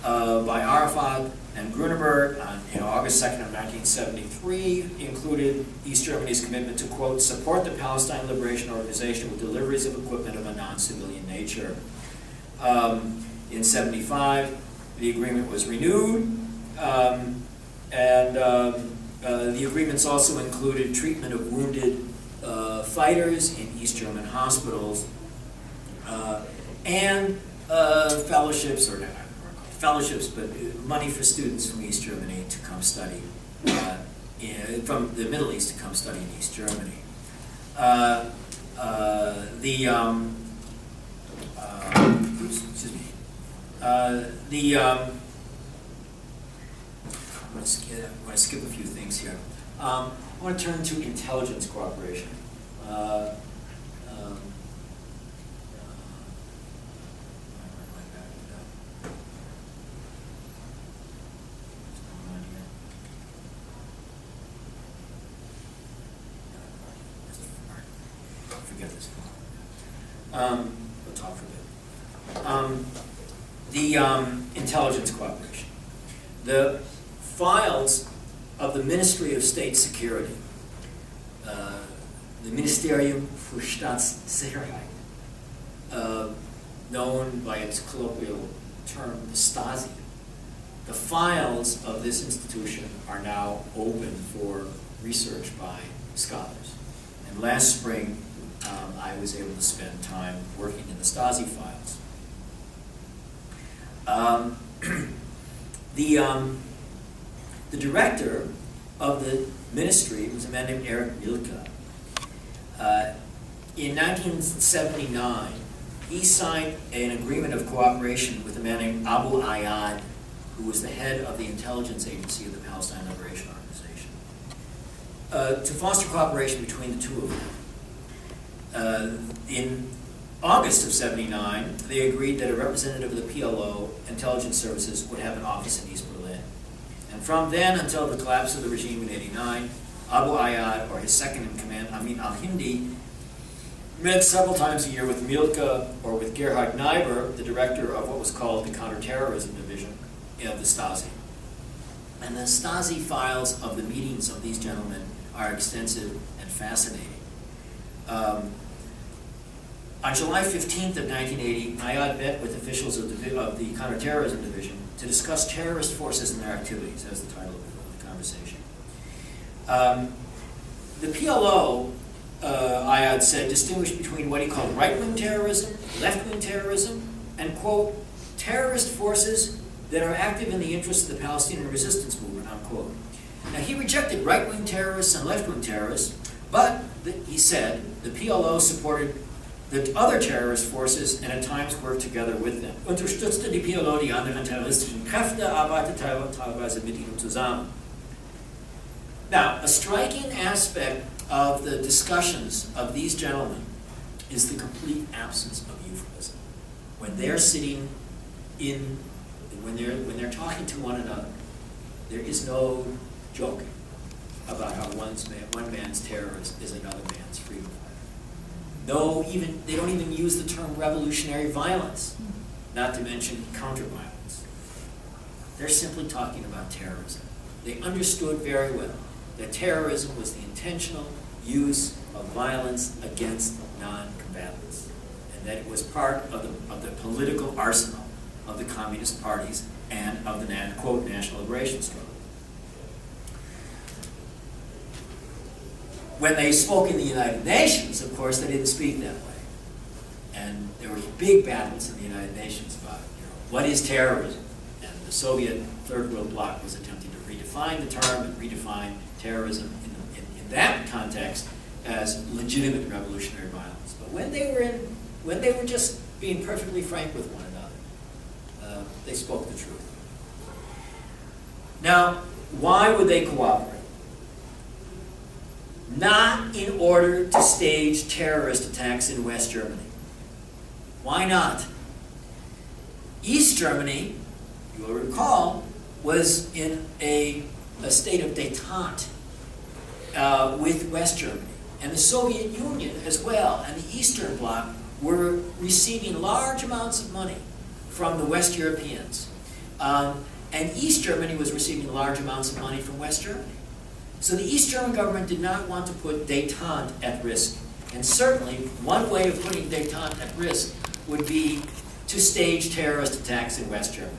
by Arafat and Grunberg on August 2nd of 1973 included East Germany's commitment to, quote, support the Palestine Liberation Organization with deliveries of equipment of a non-civilian nature. In 75, the agreement was renewed, and the agreements also included treatment of wounded fighters in East German hospitals and fellowships, or not fellowships, but money for students from East Germany to come study, from the Middle East to come study in East Germany. I'm going to skip a few things here. I want to turn to intelligence cooperation. Forget this. We'll talk for a bit. the intelligence cooperation. The files of the Ministry of State Security, the Ministerium für Staatssicherheit, known by its colloquial term, the Stasi. The files of this institution are now open for research by scholars. And last spring, I was able to spend time working in the Stasi files. The director of the ministry was a man named Erich Mielke. In 1979, he signed an agreement of cooperation with a man named Abu Ayyad, who was the head of the intelligence agency of the Palestine Liberation Organization, to foster cooperation between the two of them. In August of '79, they agreed that a representative of the PLO intelligence services would have an office in East Berlin. And from then until the collapse of the regime in '89, Abu Ayyad, or his second in command, Amin al-Hindi, met several times a year with Mielke or with Gerhard Neiber, the director of what was called the Counterterrorism Division of the Stasi. And the Stasi files of the meetings of these gentlemen are extensive and fascinating. On July 15th of 1980, Ayyad met with officials of the Counterterrorism Division to discuss terrorist forces and their activities. That's the title of the conversation. The PLO, Ayyad said, distinguished between what he called right-wing terrorism, left-wing terrorism, and, quote, terrorist forces that are active in the interests of the Palestinian resistance movement, unquote. Now, he rejected right-wing terrorists and left-wing terrorists, but, he said, the PLO supported the other terrorist forces and at times worked together with them. Unterstützte die PLO die anderen terroristischen Kräfte, arbeitete teilweise mit ihnen zusammen. Now, a striking aspect of the discussions of these gentlemen is the complete absence of euphemism. When they're sitting in, when they're talking to one another, there is no joking about how one man's terrorist is another man's freedom fighter. No, they don't even use the term revolutionary violence, not to mention counter-violence. They're simply talking about terrorism. They understood very well that terrorism was the intentional use of violence against non-combatants, and that it was part of the political arsenal of the communist parties and of the, quote, national liberation struggle. When they spoke in the United Nations, of course, they didn't speak that way. And there were big battles in the United Nations about, what is terrorism? And the Soviet Third World Bloc was attempting to redefine the term and redefine terrorism in that context as legitimate revolutionary violence. But when they were just being perfectly frank with one another, they spoke the truth. Now, why would they cooperate? Not in order to stage terrorist attacks in West Germany. Why not? East Germany, you will recall, was in a state of détente with West Germany. And the Soviet Union as well, and the Eastern Bloc were receiving large amounts of money from the West Europeans. And East Germany was receiving large amounts of money from West Germany. So the East German government did not want to put détente at risk. And certainly, one way of putting détente at risk would be to stage terrorist attacks in West Germany.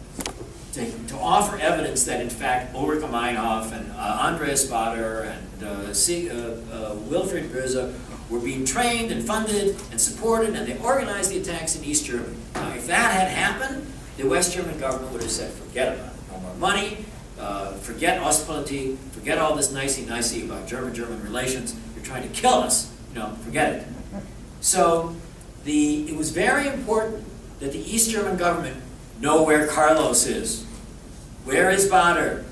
To offer evidence that, in fact, Ulrike Meinhof and Andreas Bader and Wilfried Böse were being trained and funded and supported, and they organized the attacks in East Germany. Now, if that had happened, the West German government would have said, forget about it. No more money, forget Ostpolitik, forget all this nicey-nicey about German-German relations. You're trying to kill us. Forget it. So it was very important that the East German government know where Carlos is. Where is Bader?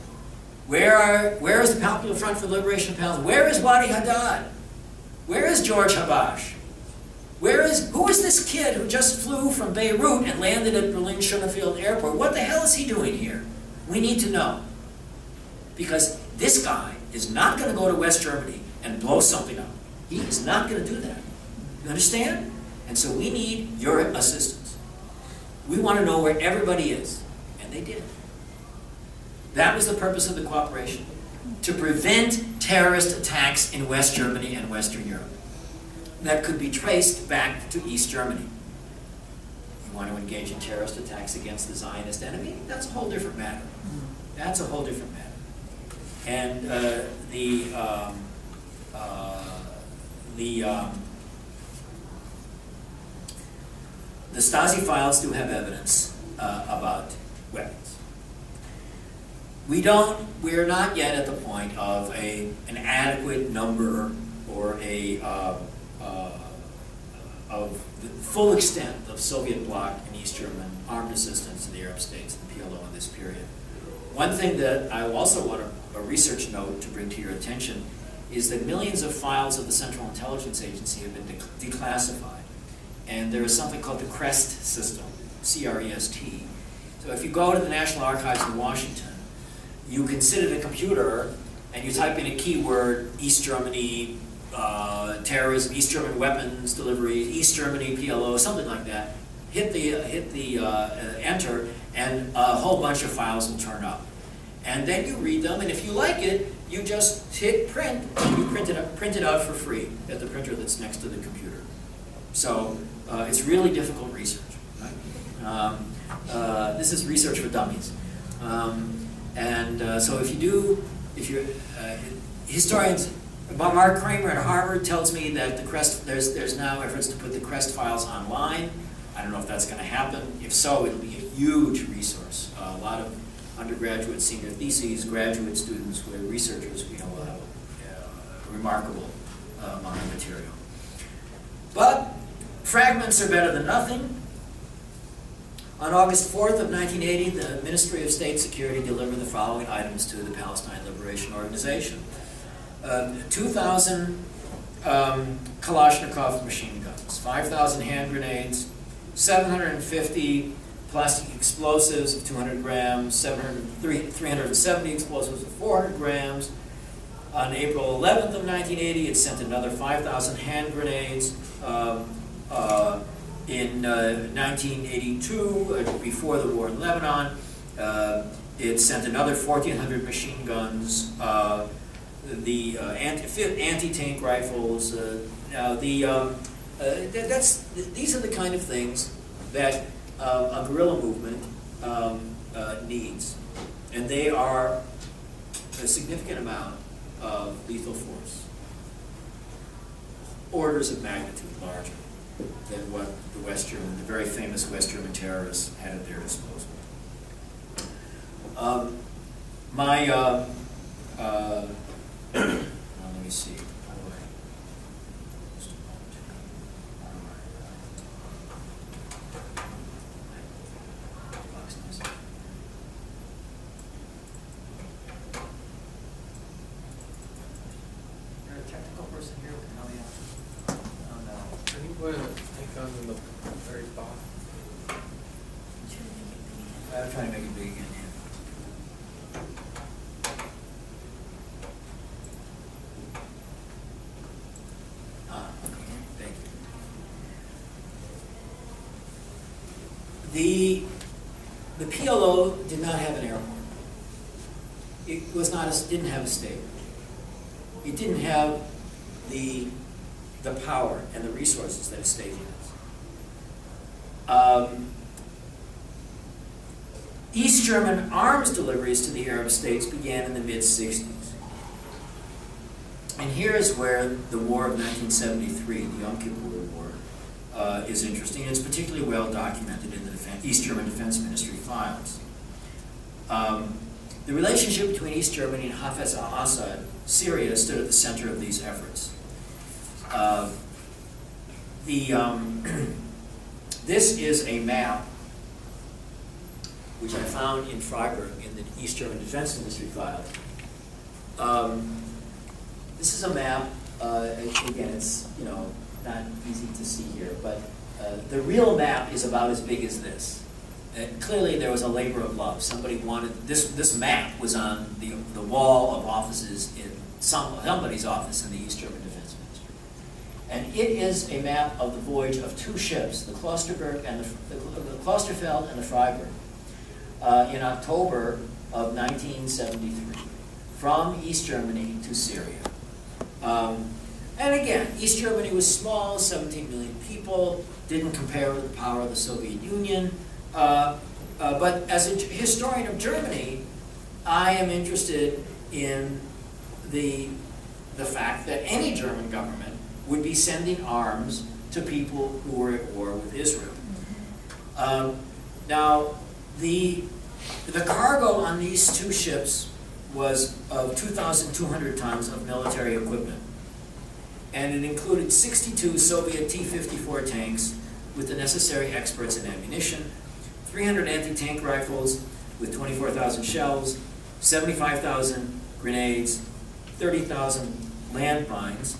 Where is the Popular Front for the Liberation of Palestine? Where is Wadi Haddad? Where is George Habash? Who is this kid who just flew from Beirut and landed at Berlin-Schönefield Airport? What the hell is he doing here? We need to know. Because this guy is not going to go to West Germany and blow something up. He is not going to do that. You understand? And so we need your assistance. We want to know where everybody is. And they did. That was the purpose of the cooperation, to prevent terrorist attacks in West Germany and Western Europe that could be traced back to East Germany. You want to engage in terrorist attacks against the Zionist enemy? That's a whole different matter. That's a whole different matter. And the Stasi files do have evidence about weapons. We're not yet at the point of an adequate number or of the full extent of Soviet bloc and East German armed assistance to the Arab states and PLO in this period. One thing that I also want a research note to bring to your attention is that millions of files of the Central Intelligence Agency have been declassified. And there is something called the CREST system, C-R-E-S-T. So if you go to the National Archives in Washington, you can sit at a computer and you type in a keyword, East Germany terrorism, East German weapons delivery, East Germany PLO, something like that. Hit the enter, and a whole bunch of files will turn up. And then you read them, and if you like it, you just hit print, and you print it out for free at the printer that's next to the computer. So it's really difficult research. Right? This is research for dummies. So if you're historians, Mark Kramer at Harvard tells me that the CREST, there's now efforts to put the CREST files online. I don't know if that's going to happen. If so, it'll be a huge resource. A lot of undergraduate, senior theses, graduate students, researchers, will have a remarkable amount of material. But fragments are better than nothing. On August 4th of 1980, the Ministry of State Security delivered the following items to the Palestine Liberation Organization. 2,000 Kalashnikov machine guns, 5,000 hand grenades, 750 plastic explosives of 200 grams, 370 explosives of 400 grams. On April 11th of 1980, it sent another 5,000 hand grenades. In 1982, before the war in Lebanon, it sent another 1,400 machine guns, the anti-tank rifles. These are the kind of things that a guerrilla movement needs, and they are a significant amount of lethal force, orders of magnitude larger than what the very famous West German terrorists had at their disposal. Let me see. On the very bottom. I'm trying to make it big again. Okay, thank you. The PLO did not have an airport. It didn't have a state. It didn't have the power and the resources that a state has. East German arms deliveries to the Arab states began in the mid-60s. And here is where the war of 1973, the Yom Kippur War, is interesting. It's particularly well documented in the East German Defense Ministry files. The relationship between East Germany and Hafez al-Assad, Syria, stood at the center of these efforts. This is a map which I found in Freiburg in the East German Defense Ministry file. This is a map. Again, it's not easy to see here, but the real map is about as big as this. Clearly, there was a labor of love. Somebody wanted this map was on the wall of offices in somebody's office in the East German Defense Ministry. And it is a map of the voyage of two ships, the Klosterberg and the Klosterfeld and the Freiburg, in October of 1973, from East Germany to Syria. And again, East Germany was small, 17 million people, didn't compare with the power of the Soviet Union. But as a historian of Germany, I am interested in the fact that any German government would be sending arms to people who were at war with Israel. Now, the cargo on these two ships was of 2,200 tons of military equipment. And it included 62 Soviet T-54 tanks with the necessary experts in ammunition, 300 anti-tank rifles with 24,000 shells, 75,000 grenades, 30,000 landmines.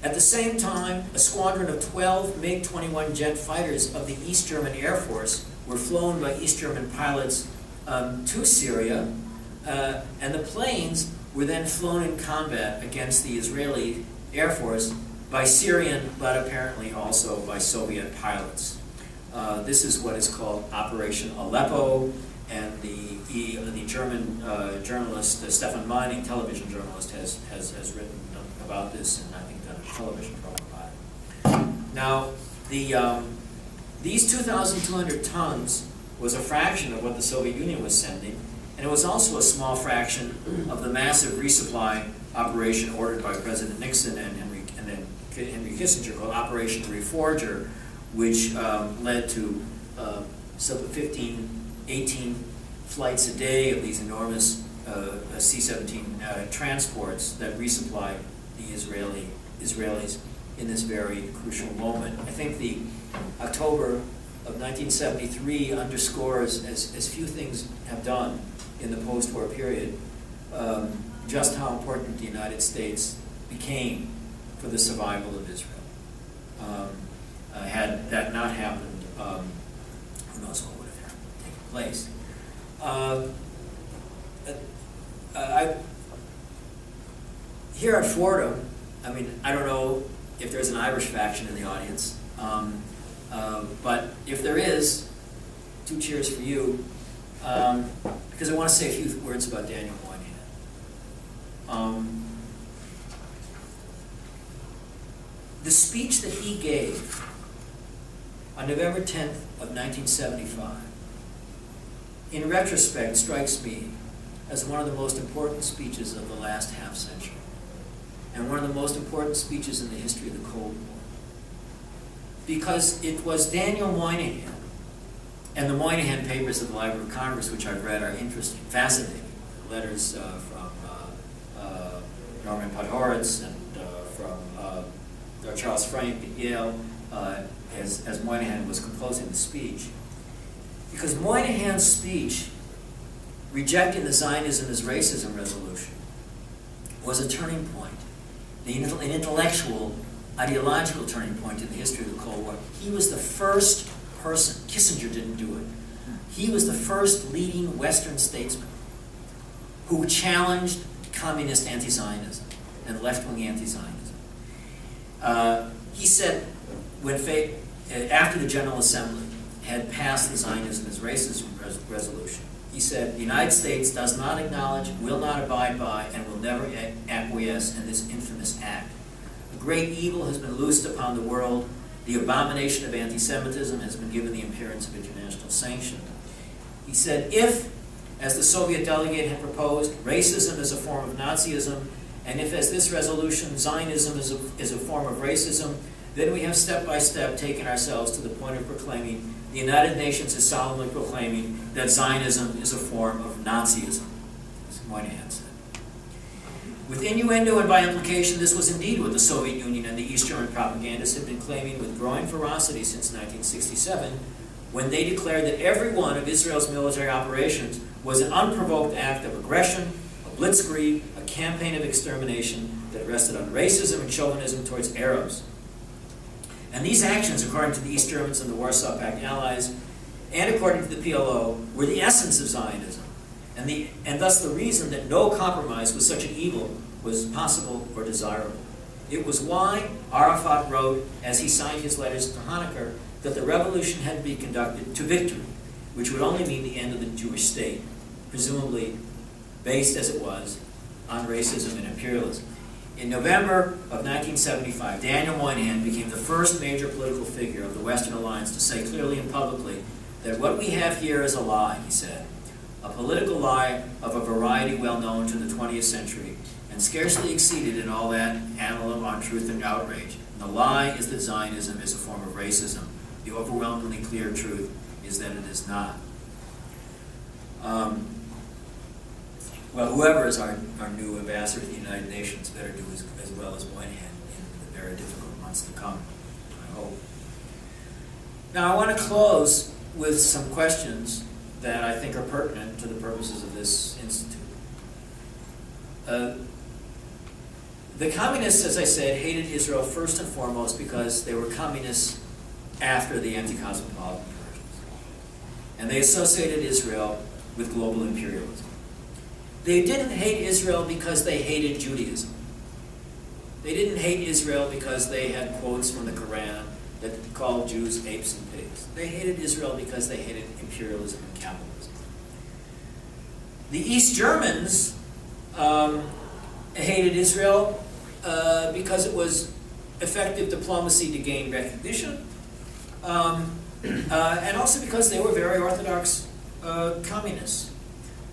At the same time, a squadron of 12 MiG-21 jet fighters of the East German Air Force were flown by East German pilots to Syria, and the planes were then flown in combat against the Israeli Air Force by Syrian, but apparently also by Soviet pilots. This is what is called Operation Aleppo, and the German journalist, Stefan Meining, television journalist, has written about this, and I think done a television program about it. Now, these 2,200 tons was a fraction of what the Soviet Union was sending, and it was also a small fraction of the massive resupply operation ordered by President Nixon and then Henry Kissinger, called Operation Reforger, which led to 15, 18 flights a day of these enormous C-17 transports that resupplied the Israelis in this very crucial moment. I think the October of 1973 underscores, as few things have done in the post-war period, just how important the United States became for the survival of Israel. Had that not happened, who knows what would have taken place. Here at Fordham, I mean, I don't know if there's an Irish faction in the audience, but if there is, 2 cheers for you, because I want to say a few words about Daniel Moynihan. The speech that he gave on November 10th of 1975, in retrospect, strikes me as one of the most important speeches of the last half century, and one of the most important speeches in the history of the Cold War. Because it was Daniel Moynihan, and the Moynihan papers of the Library of Congress, which I've read, are interesting, fascinating. Letters from Norman Podhoretz and from Charles Frank at Yale, as Moynihan was composing the speech. Because Moynihan's speech, rejecting the Zionism as racism resolution, was a turning point, an intellectual, ideological turning point in the history of the Cold War. He was the first person, Kissinger didn't do it, he was the first leading Western statesman who challenged communist anti-Zionism and left-wing anti-Zionism. He said, after the General Assembly had passed the Zionism as racism resolution, he said, the United States does not acknowledge, will not abide by, and will never acquiesce in this infamous act. A great evil has been loosed upon the world. The abomination of anti-Semitism has been given the appearance of international sanction. He said, if, as the Soviet delegate had proposed, racism is a form of Nazism, and if, as this resolution, Zionism is a form of racism, then we have step by step taken ourselves to the point of proclaiming, the United Nations is solemnly proclaiming that Zionism is a form of Nazism, as Moynihan said. With innuendo and by implication, this was indeed what the Soviet Union and the East German propagandists had been claiming with growing ferocity since 1967, when they declared that every one of Israel's military operations was an unprovoked act of aggression, a blitzkrieg, a campaign of extermination that rested on racism and chauvinism towards Arabs. And these actions, according to the East Germans and the Warsaw Pact allies, and according to the PLO, were the essence of Zionism, and thus the reason that no compromise with such an evil was possible or desirable. It was why Arafat wrote, as he signed his letters to Honecker, that the revolution had to be conducted to victory, which would only mean the end of the Jewish state, presumably based as it was on racism and imperialism. In November of 1975, Daniel Moynihan became the first major political figure of the Western Alliance to say clearly and publicly that what we have here is a lie, he said, a political lie of a variety well known to the 20th century and scarcely exceeded in all that analog on truth and outrage. And the lie is that Zionism is a form of racism. The overwhelmingly clear truth is that it is not. Well, whoever is our new ambassador to the United Nations better do as well as Moynihan in the very difficult months to come, I hope. Now, I want to close with some questions that I think are pertinent to the purposes of this institute. The communists, as I said, hated Israel first and foremost because they were communists after the anti-cosmopolitan conversions. And they associated Israel with global imperialism. They didn't hate Israel because they hated Judaism. They didn't hate Israel because they had quotes from the Quran that called Jews apes and pigs. They hated Israel because they hated imperialism and capitalism. The East Germans hated Israel because it was effective diplomacy to gain recognition, and also because they were very orthodox communists.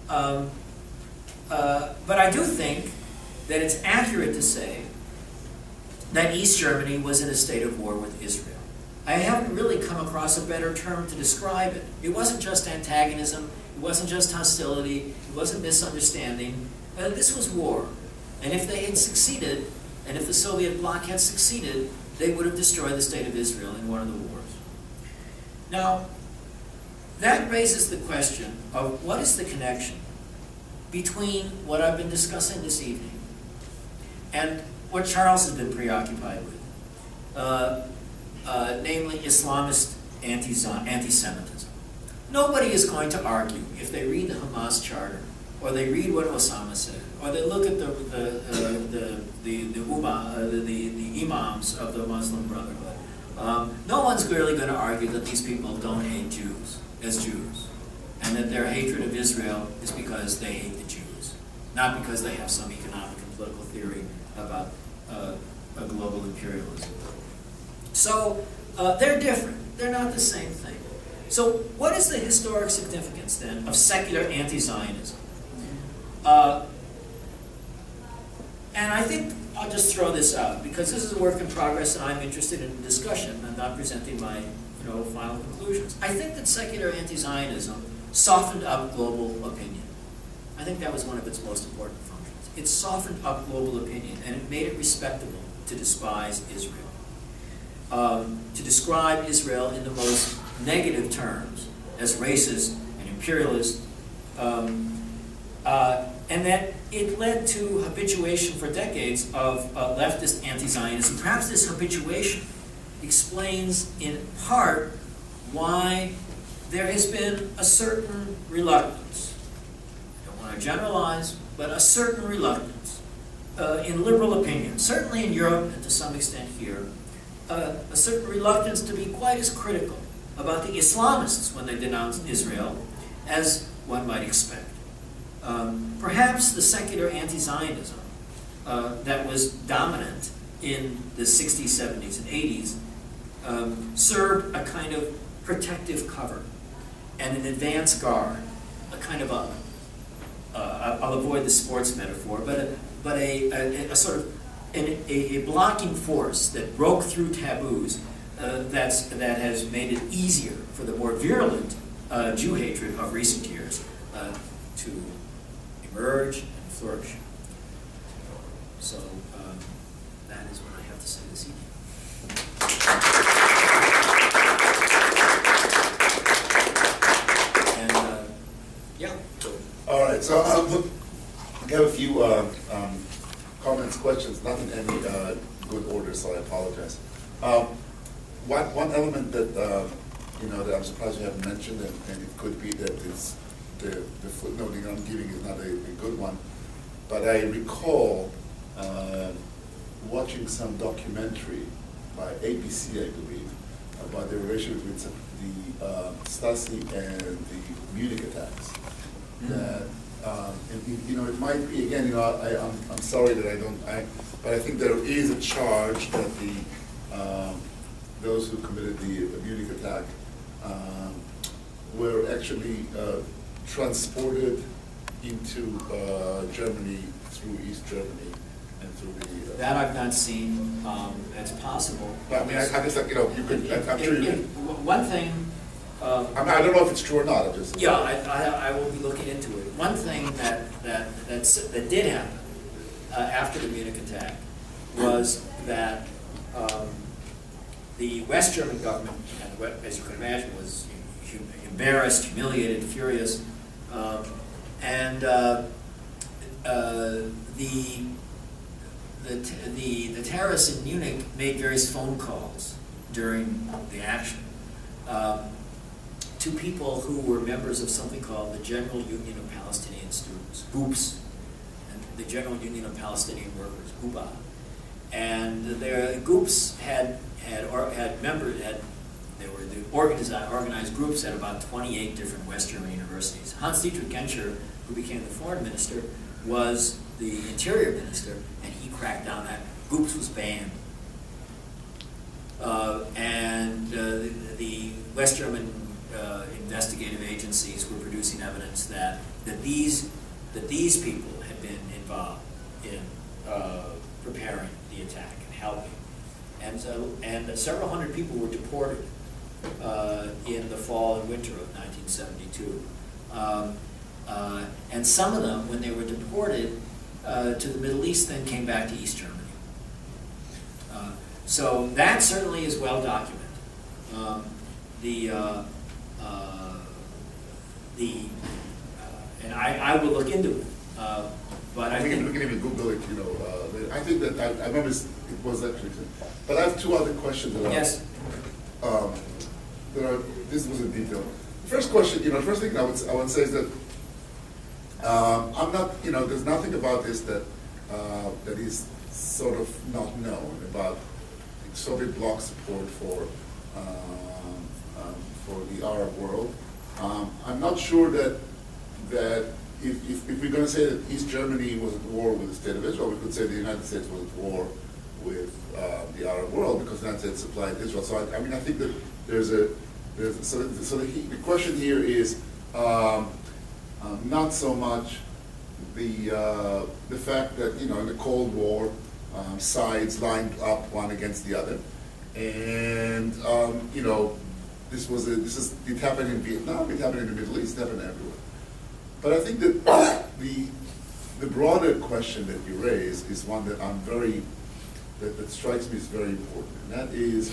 But I do think that it's accurate to say that East Germany was in a state of war with Israel. I haven't really come across a better term to describe it. It wasn't just antagonism, it wasn't just hostility, it wasn't misunderstanding. This was war. And if they had succeeded, and if the Soviet bloc had succeeded, they would have destroyed the state of Israel in one of the wars. Now, that raises the question of what is the connection between what I've been discussing this evening and what Charles has been preoccupied with, namely Islamist anti-Semitism. Nobody is going to argue if they read the Hamas charter, or they read what Osama said, or they look at the imams of the Muslim Brotherhood. No one's really going to argue that these people don't hate Jews as Jews, and that their hatred of Israel is because they hate the Jews, not because they have some economic and political theory about a global imperialism. So they're different. They're not the same thing. So what is the historic significance, then, of secular anti-Zionism? And I think I'll just throw this out, because this is a work in progress and I'm interested in discussion. I'm not presenting my final conclusions. I think that secular anti-Zionism softened up global opinion. I think that was one of its most important functions. It softened up global opinion, and it made it respectable to despise Israel. To describe Israel in the most negative terms as racist and imperialist, and that it led to habituation for decades of leftist anti-Zionism. Perhaps this habituation explains in part why there has been a certain reluctance, I don't want to generalize, but a certain reluctance in liberal opinion, certainly in Europe and to some extent here, a certain reluctance to be quite as critical about the Islamists when they denounced Israel as one might expect. Perhaps the secular anti-Zionism that was dominant in the 60s, 70s, and 80s served a kind of protective cover and an advance guard, a kind of I'll avoid the sports metaphor, but a sort of a blocking force that broke through taboos that has made it easier for the more virulent Jew hatred of recent years to emerge and flourish. So that is what I have to say this evening. And yeah. All right, so I have a few comments, questions, not in any good order, so I apologize. One element that that I'm surprised you haven't mentioned, and it could be that it's the footnoting I'm giving is not a good one, but I recall watching some documentary by ABC, I believe, about the relationship with the Stasi and the Munich attacks. That, and, it might be, again, I'm sorry that but I think there is a charge that those who committed the Munich attack were actually transported into Germany through East Germany and through the. That I've not seen. It's possible. I mean, I just, you could, I'm sure you could. One thing. I don't know if it's true or not, I'm just. Yeah, I will be looking into it. One thing that did happen after the Munich attack was that the West German government, as you can imagine, was embarrassed, humiliated, furious, and the terrorists in Munich made various phone calls during the action to people who were members of something called the General Union of Palestinian Students, GUPS, and the General Union of Palestinian Workers, GUPA. And their GUPS they were the organized groups at about 28 different West German universities. Hans-Dietrich Genscher, who became the foreign minister, was the interior minister, and he cracked down that. GUPS was banned. And the West German investigative agencies were producing evidence that these people had been involved in preparing the attack and helping. And several hundred people were deported in the fall and winter of 1972. And some of them, when they were deported to the Middle East, then came back to East Germany. So that certainly is well documented. And I will look into it. But I think we can even Google it, I think that, I remember it was actually, but I have two other questions that yes. This was in detail. First question, first thing I would say is that I'm not, there's nothing about this that is sort of not known about Soviet bloc support for the Arab world. I'm not sure that if we're going to say that East Germany was at war with the State of Israel, we could say the United States was at war with the Arab world because the United States supplied Israel. So I think that so the question here is not so much the fact that in the Cold War sides lined up one against the other, and it happened in Vietnam, it happened in the Middle East, it happened everywhere. But I think that the broader question that you raise is one that that strikes me as very important, and that is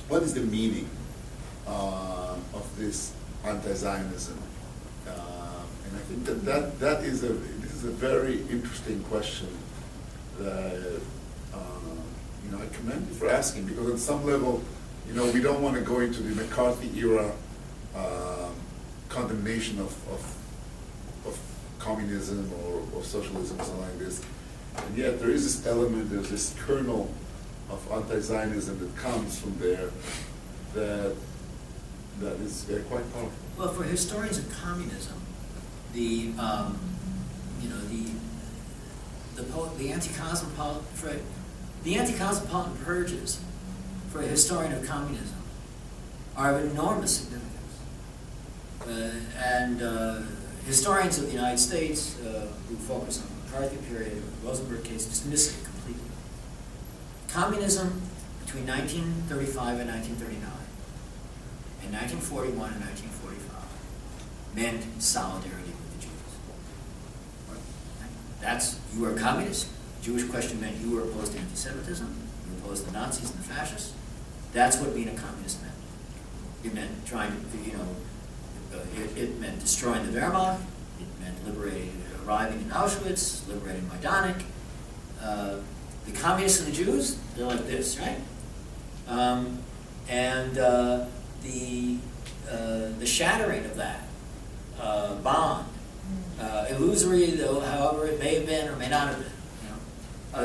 what is the meaning of this anti-Zionism? And I think that this is a very interesting question that I commend you for asking, because on some level, we don't want to go into the McCarthy era condemnation of communism or socialism or something like this. And yet there is this element, there's this kernel of anti-Zionism that comes from there that is quite powerful. Well, for historians of communism, the anti-cosmopolitan purges for a historian of communism are of enormous significance. Historians of the United States who focus on the McCarthy period or the Rosenberg case dismiss it completely. Communism between 1935 and 1939, and 1941 and 1945, meant solidarity with the Jews. You were a communist. The Jewish question meant you were opposed to anti-Semitism, you were opposed to the Nazis and the fascists. That's what being a communist meant. It meant it meant destroying the Wehrmacht. It meant arriving in Auschwitz, liberating Majdanek. The communists and the Jews, they're like this, right? The shattering of that bond, illusory though, however it may have been or may not have been,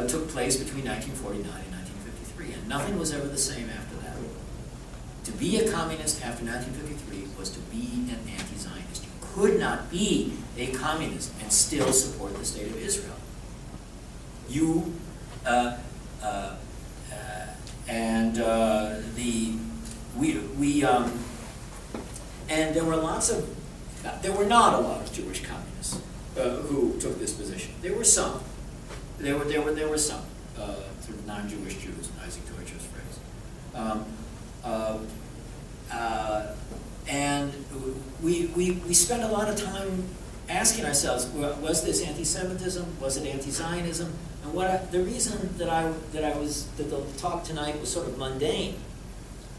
took place between 1949 and 1953, and nothing was ever the same after that. To be a communist after 1953 was to be an anti-Zionist. You could not be a communist and still support the state of Israel. You, and there were there were not a lot of Jewish communists who took this position. There were some. There were some sort of non-Jewish Jews, in Isaac Deutscher's phrase. And we spent a lot of time asking ourselves, was this anti-Semitism? Was it anti-Zionism? And the reason that the talk tonight was sort of mundane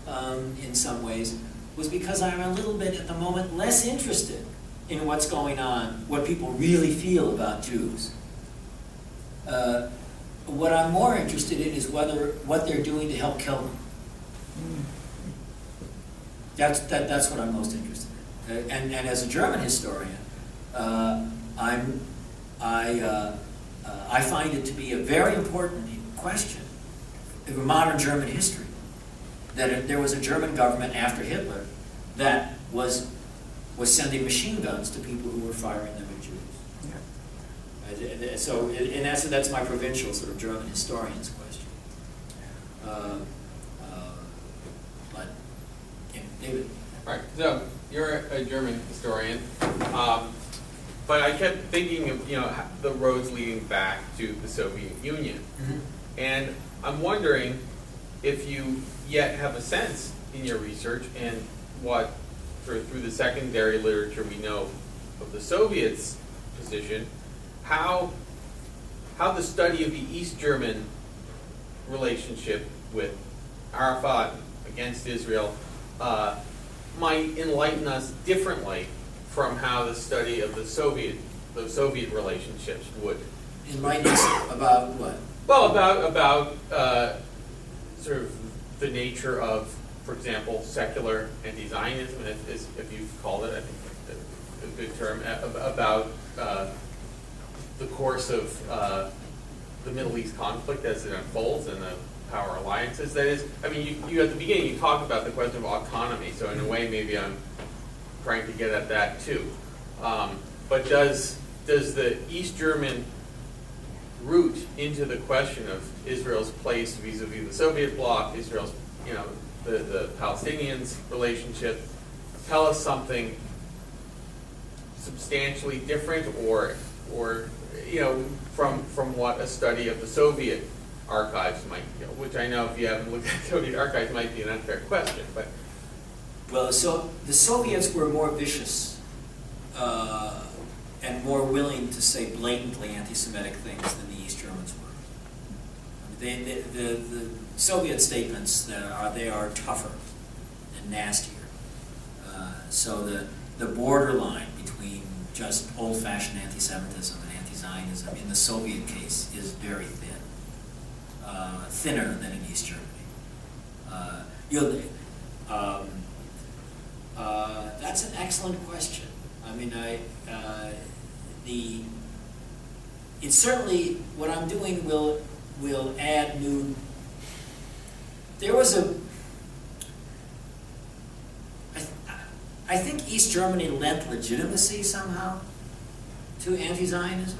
in some ways was because I'm a little bit at the moment less interested in what's going on, what people really feel about Jews. What I'm more interested in is what they're doing to help kill them. That's what I'm most interested in. And as a German historian, I find it to be a very important question in modern German history that there was a German government after Hitler that was sending machine guns to people who were firing them at Jews. Yeah. So in essence, that's my provincial sort of German historian's question. But yeah, David. Right. So you're a German historian, but I kept thinking of the roads leading back to the Soviet Union, and I'm wondering if you yet have a sense in your research and what through the secondary literature we know of the Soviets' position, how the study of the East German relationship with Arafat against Israel might enlighten us differently from how the study of the Soviet relationships would. Enlighten us about what? Well, about sort of the nature of, for example, secular anti-Zionism, if you've called it, I think a good term, about the course of the Middle East conflict as it unfolds and the power alliances. That is, I mean, you at the beginning you talked about the question of autonomy, so in a way maybe I'm trying to get at that too. But does the East German route into the question of Israel's place vis-a-vis the Soviet bloc, Israel's, the Palestinians' relationship, tell us something substantially different, or from what a study of the Soviet archives might, which I know if you haven't looked at Soviet archives might be an unfair question, but. Well, so the Soviets were more vicious and more willing to say blatantly anti-Semitic things than the East Germans were. The Soviet statements they are tougher and nastier. So the borderline between just old-fashioned anti-Semitism and anti-Zionism in the Soviet case is very thin, thinner than in East Germany. That's an excellent question. I mean, it's certainly what I'm doing will add new. There was I think East Germany lent legitimacy somehow to anti-Zionism.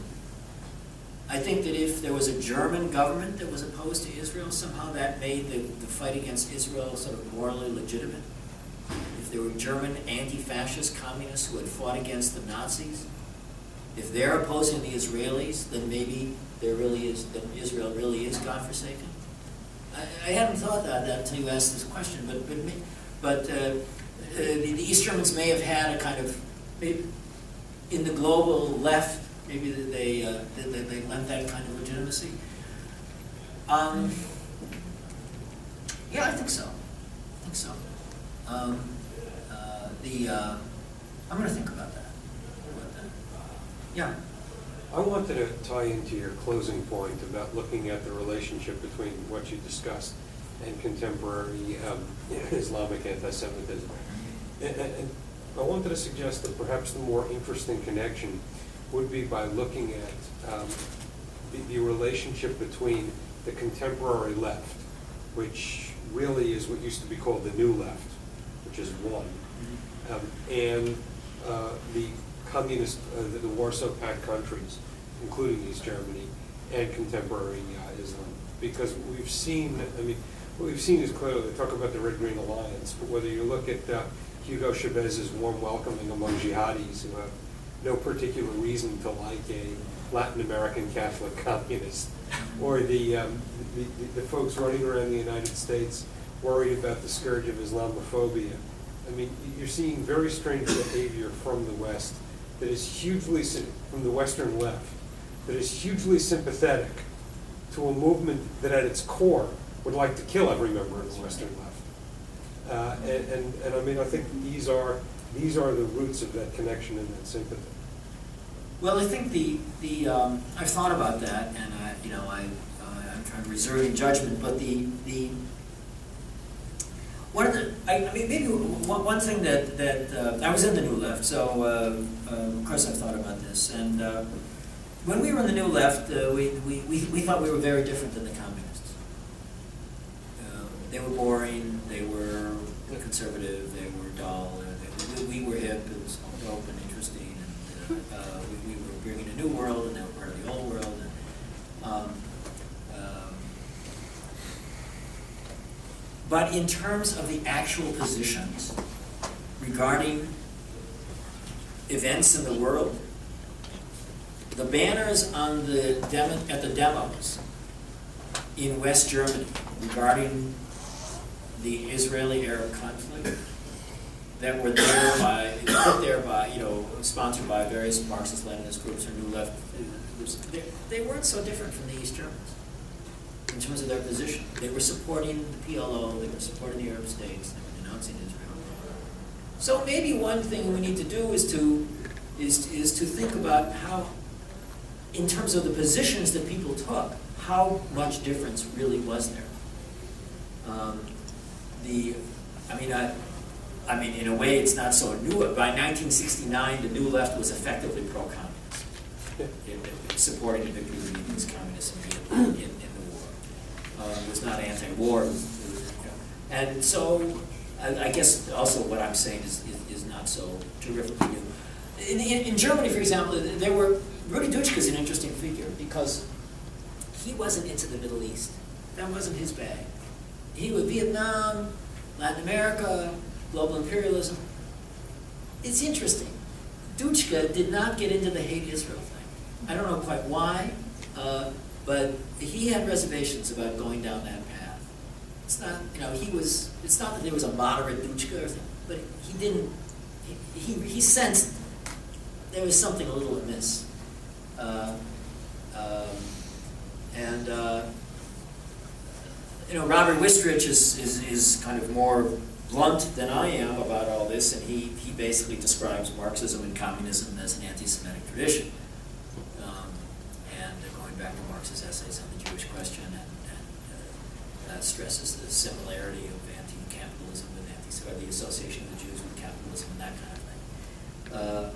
I think that if there was a German government that was opposed to Israel, somehow that made the fight against Israel sort of morally legitimate. If there were German anti-fascist communists who had fought against the Nazis, if they're opposing the Israelis, then maybe Israel really is godforsaken. I hadn't thought that until you asked this question, but the East Germans may have had a kind of, maybe in the global left, maybe they lent that kind of legitimacy. Yeah, I think so. I'm going to think about that. Yeah. I wanted to tie into your closing point about looking at the relationship between what you discussed and contemporary Islamic anti-Semitism. And I wanted to suggest that perhaps the more interesting connection would be by looking at the relationship between the contemporary left, which really is what used to be called the New Left, which is one, and the communist, the Warsaw Pact countries, including East Germany, and contemporary Islam. Because we've seen, I mean, what we've seen is clearly, they talk about the Red-Green Alliance, but whether you look at Hugo Chavez's warm welcoming among jihadis who have no particular reason to like a Latin American Catholic communist, or the folks running around the United States worried about the scourge of Islamophobia. I mean, you're seeing very strange behavior from the West that is hugely, from the Western left, that is hugely sympathetic to a movement that at its core would like to kill every member of the Western left. And I mean, I think these are the roots of that connection and that sympathy. Well, I think I've thought about that, and I'm trying to reserve judgment, but maybe one thing that I was in the New Left, so of course I've thought about this, and when we were in the New Left, we thought we were very different than the communists. They were boring, they were conservative, they were dull, we were hip and dope and interesting, and we were bringing a new world, and they were part of the old world. But in terms of the actual positions regarding events in the world, the banners on at the demos in West Germany regarding the Israeli-Arab conflict that were put there by, sponsored by various Marxist-Leninist groups or New Left groups, they weren't so different from the East Germans in terms of their position. They were supporting the PLO, they were supporting the Arab states, they were denouncing Israel. So maybe one thing we need to do is to think about how, in terms of the positions that people took, how much difference really was there. I mean, in a way, it's not so new. By 1969, the New Left was effectively pro-communist, supporting the victory against communists in the war. It was not anti-war. And so, I guess also what I'm saying is not so terrifically new. In Germany, for example, Rudi Dutschke is an interesting figure because he wasn't into the Middle East. That wasn't his bag. He was Vietnam, Latin America, global imperialism. It's interesting. Dutschke did not get into the hate Israel thing. I don't know quite why, but he had reservations about going down that path. It's not, it's not that there was a moderate Dutschke or something, but he didn't, he sensed there was something a little amiss. Robert Wistrich is kind of more blunt than I am about all this, and he basically describes Marxism and communism as an anti-Semitic tradition. And going back to Marx's essays on the Jewish question, and stresses the similarity of anti-capitalism with the association of the Jews with capitalism and that kind of thing.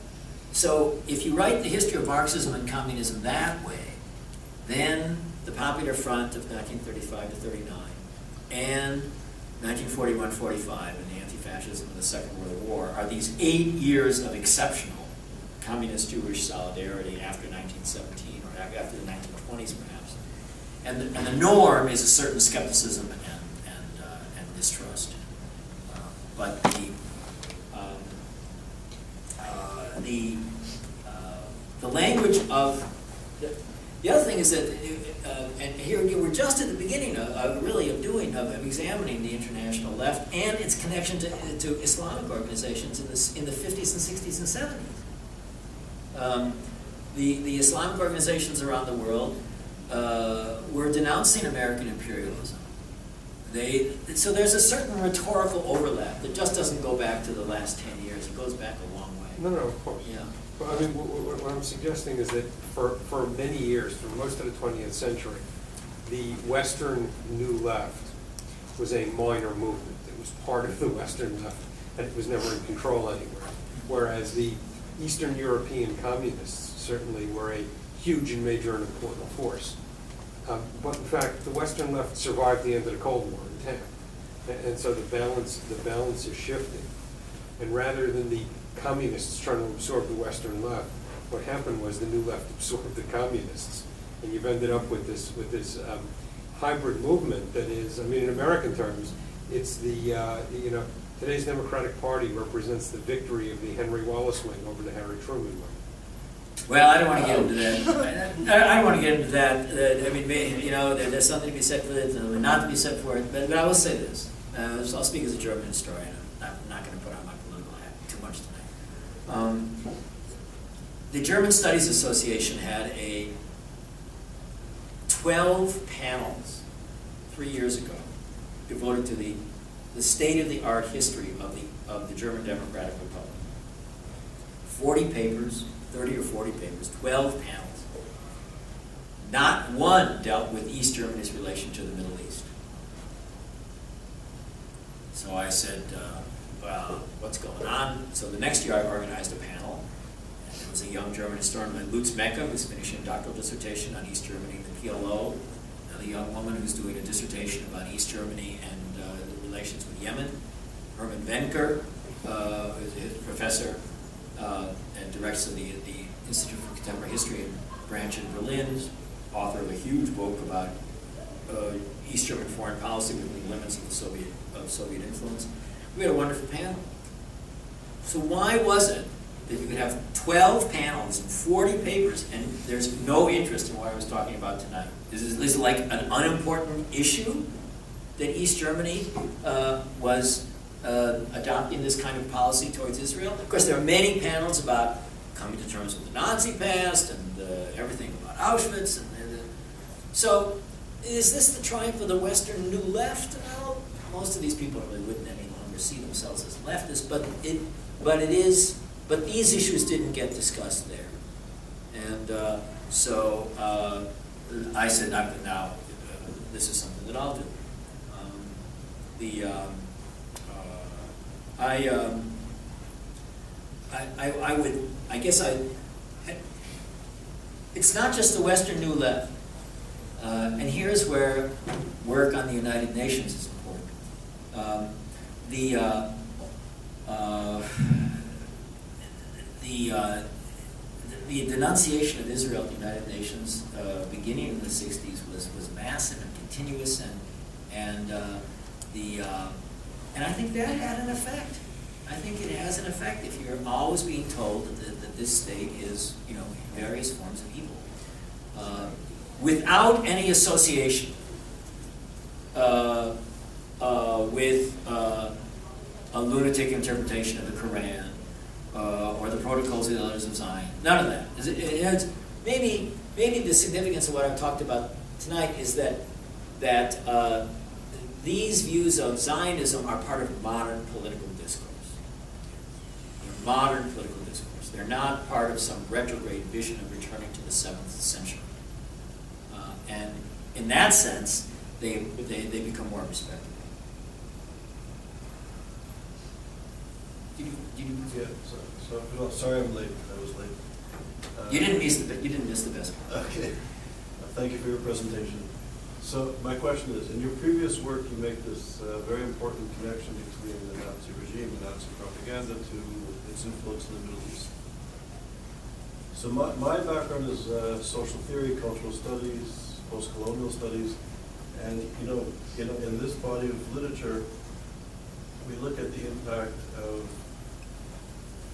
So if you write the history of Marxism and communism that way, then the Popular Front of 1935 to 39 and 1941-45 and the anti-fascism of the Second World War are these 8 years of exceptional communist-Jewish solidarity after 1917 or after the 1920s perhaps. And the norm is a certain skepticism and distrust. But the language of the other thing is that, and here we're just at the beginning of examining the international left and its connection to Islamic organizations in the 50s and 60s and 70s. The Islamic organizations around the world were denouncing American imperialism. So there's a certain rhetorical overlap that just doesn't go back to the last 10 years. It goes back a long way. No, of course. Yeah. Well, I mean, what I'm suggesting is that for many years, for most of the 20th century, the Western New Left was a minor movement. It was part of the Western left, and it was never in control anywhere. Whereas the Eastern European communists certainly were a huge and major and important force. But in fact, the Western left survived the end of the Cold War intact. And so the balance is shifting. And rather than the communists trying to absorb the Western left, what happened was the new left absorbed the communists. And you've ended up with this hybrid movement that is, I mean, in American terms, it's today's Democratic Party represents the victory of the Henry Wallace wing over the Harry Truman wing. Well, I don't want to get into that. I don't want to get into that. I mean, there's something to be said for it, and not to be said for it. But I will say this. I'll speak as a German historian. I'm not going to put on my political hat too much tonight. The German Studies Association had 12 panels 3 years ago devoted to the state-of-the-art history of the German Democratic Republic. 40 papers, 30 or 40 papers, 12 panels. Not one dealt with East Germany's relation to the Middle East. So I said, well, what's going on? So the next year I organized a panel. And there was a young German historian, Lutz Mecker, who's finishing a doctoral dissertation on East Germany and the PLO. Another young woman who's doing a dissertation about East Germany and the relations with Yemen. Hermann Wenker, is a professor and director of the Institute for Contemporary History and branch in Berlin, is author of a huge book about East German foreign policy within the limits of the Soviet influence. We had a wonderful panel. So why was it that you could have 12 panels and 40 papers and there's no interest in what I was talking about tonight? Is it like an unimportant issue that East Germany was adopting this kind of policy towards Israel? Of course, there are many panels about coming to terms with the Nazi past and everything about Auschwitz. So, is this the triumph of the Western New Left? Well, most of these people really wouldn't any longer see themselves as leftists, but these issues didn't get discussed there. And so I said, now this is something that I'll do. It's not just the Western New Left. And here's where work on the United Nations is important. The denunciation of Israel at the United Nations beginning in the 60s was massive and continuous, and I think that had an effect. I think it has an effect if you're always being told that this state is, various forms of evil. Without any association with a lunatic interpretation of the Quran or the Protocols of the Elders of Zion. None of that. Maybe the significance of what I've talked about tonight is that these views of Zionism are part of modern political discourse. Modern political discourse. They're not part of some retrograde vision of returning to the 7th century. And in that sense, they become more respectable. Yeah, so sorry I'm late. I was late. You didn't miss the best part. Okay. Thank you for your presentation. So my question is, in your previous work, you make this very important connection between the Nazi regime and Nazi propaganda to its influence in the Middle East. So my background is social theory, cultural studies, post-colonial studies, and in this body of literature, we look at the impact of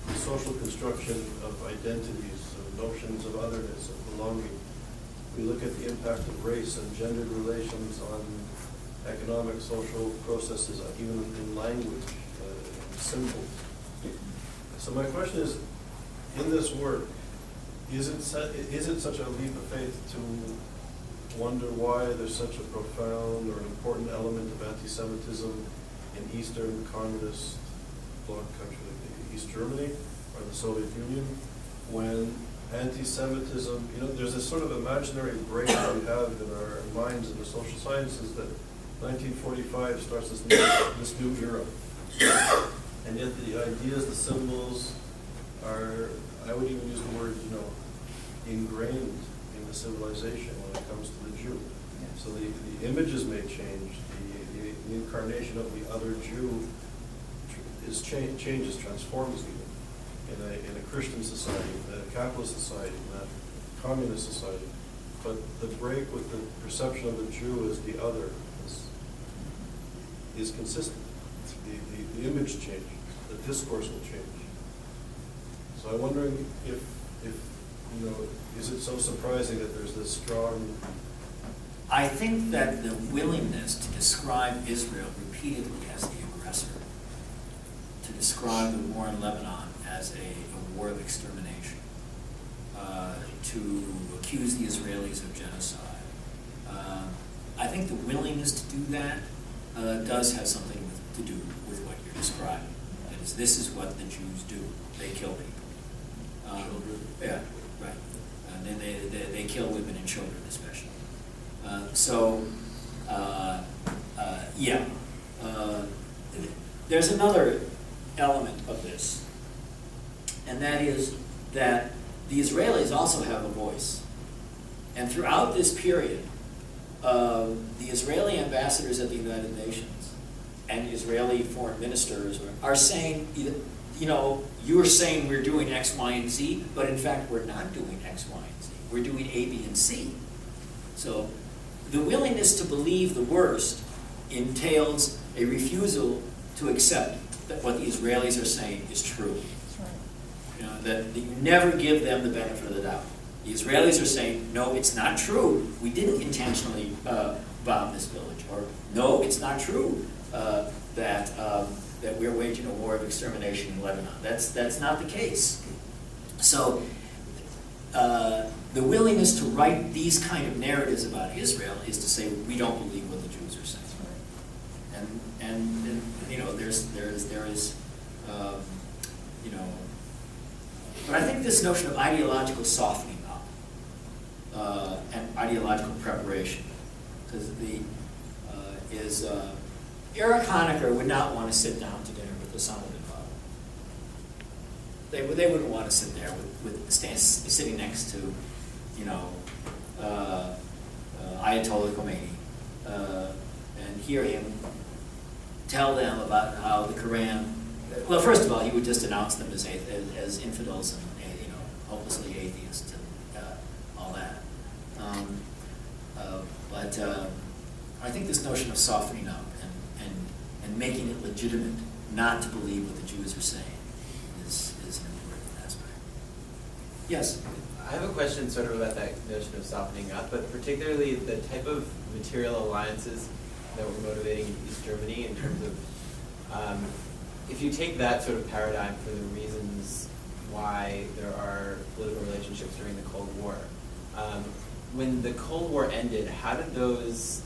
the social construction of identities, of notions of otherness, of belonging. We look at the impact of race and gendered relations on economic, social processes, even in language, symbols. So my question is, in this work, is it such a leap of faith to wonder why there's such a profound or an important element of anti-Semitism in Eastern communist bloc country like East Germany or the Soviet Union, when anti-Semitism, there's this sort of imaginary break that we have in our minds in the social sciences that 1945 starts this new era. And yet the ideas, the symbols are, I would even use the word, ingrained in the civilization when it comes to the Jew. So the images may change, the incarnation of the other Jew changes, transforms even. In a Christian society, in a capitalist society, in a communist society. But the break with the perception of the Jew as the other is consistent. The image changes, the discourse will change. So I'm wondering if is it so surprising that there's this strong... I think that the willingness to describe Israel repeatedly as the aggressor, to describe the war in Lebanon as a war of extermination, to accuse the Israelis of genocide. I think the willingness to do that does have something to do with what you're describing. That is, this is what the Jews do. They kill people. Children. Yeah, right. And then they kill women and children especially. There's another element of this, and that is that the Israelis also have a voice. And throughout this period, the Israeli ambassadors at the United Nations and Israeli foreign ministers are saying, you're saying we're doing X, Y, and Z, but in fact we're not doing X, Y, and Z. We're doing A, B, and C. So the willingness to believe the worst entails a refusal to accept that what the Israelis are saying is true. That you never give them the benefit of the doubt. The Israelis are saying, no, it's not true. We didn't intentionally bomb this village. Or, no, it's not true that we're waging a war of extermination in Lebanon. That's not the case. So the willingness to write these kind of narratives about Israel is to say, we don't believe what the Jews are saying. And there is but I think this notion of ideological softening up and ideological preparation, because Erich Honecker would not want to sit down to dinner with Osama bin Laden. They wouldn't want to sit there sitting next to, Ayatollah Khomeini and hear him tell them about how the Quran. Well, first of all, he would just denounce them as infidels and hopelessly atheists and all that. But I think this notion of softening up and making it legitimate not to believe what the Jews are saying is an important aspect. Yes? I have a question sort of about that notion of softening up, but particularly the type of material alliances that were motivating in East Germany in terms of, if you take that sort of paradigm for the reasons why there are political relationships during the Cold War, when the Cold War ended, how did those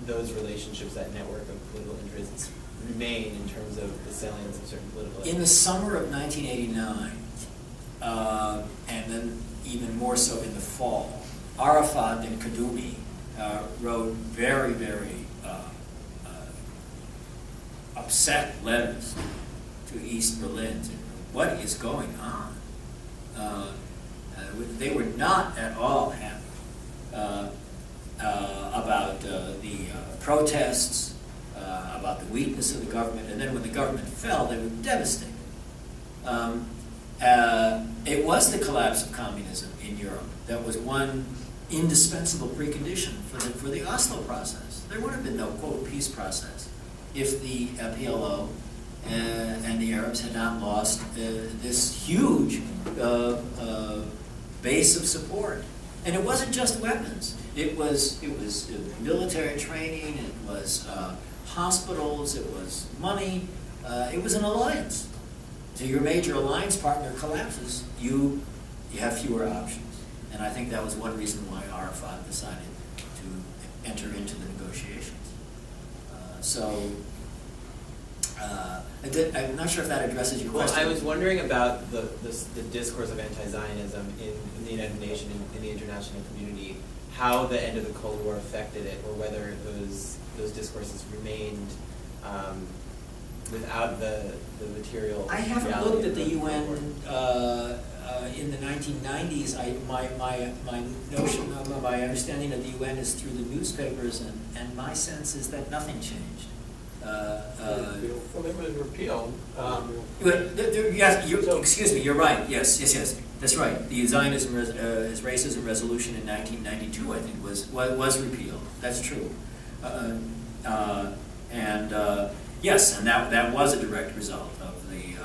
relationships, that network of political interests, remain in terms of the salience of certain political interests? In the summer of 1989, and then even more so in the fall, Arafat and Kaddoumi wrote very, very upset letters to East Berlin. What is going on? They were not at all happy about the protests, about the weakness of the government, and then when the government fell, they were devastated. It was the collapse of communism in Europe that was one indispensable precondition for the Oslo process. There would have been no, quote, peace process if the PLO and the Arabs had not lost this huge base of support. And it wasn't just weapons. It was military training, it was hospitals, it was money, it was an alliance. So your major alliance partner collapses, you have fewer options. And I think that was one reason why Arafat decided to enter into the negotiations. I'm not sure if that addresses your question. Well, I was wondering about the discourse of anti-Zionism in the United Nations, in the international community, how the end of the Cold War affected it, or whether those discourses remained without the material. I haven't reality looked at of the UN in the 1990s, my notion of, my understanding of the UN is through the newspapers, and my sense is that nothing changed. Well, it was repealed. Yes, excuse me, you're right, yes, that's right. The Zionism as Racism resolution in 1992, I think, was repealed, that's true. Yes, and that was a direct result of the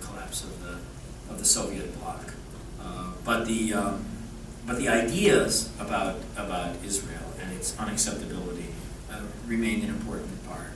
collapse of the Soviet bloc. But the ideas about Israel and its unacceptability remained an important part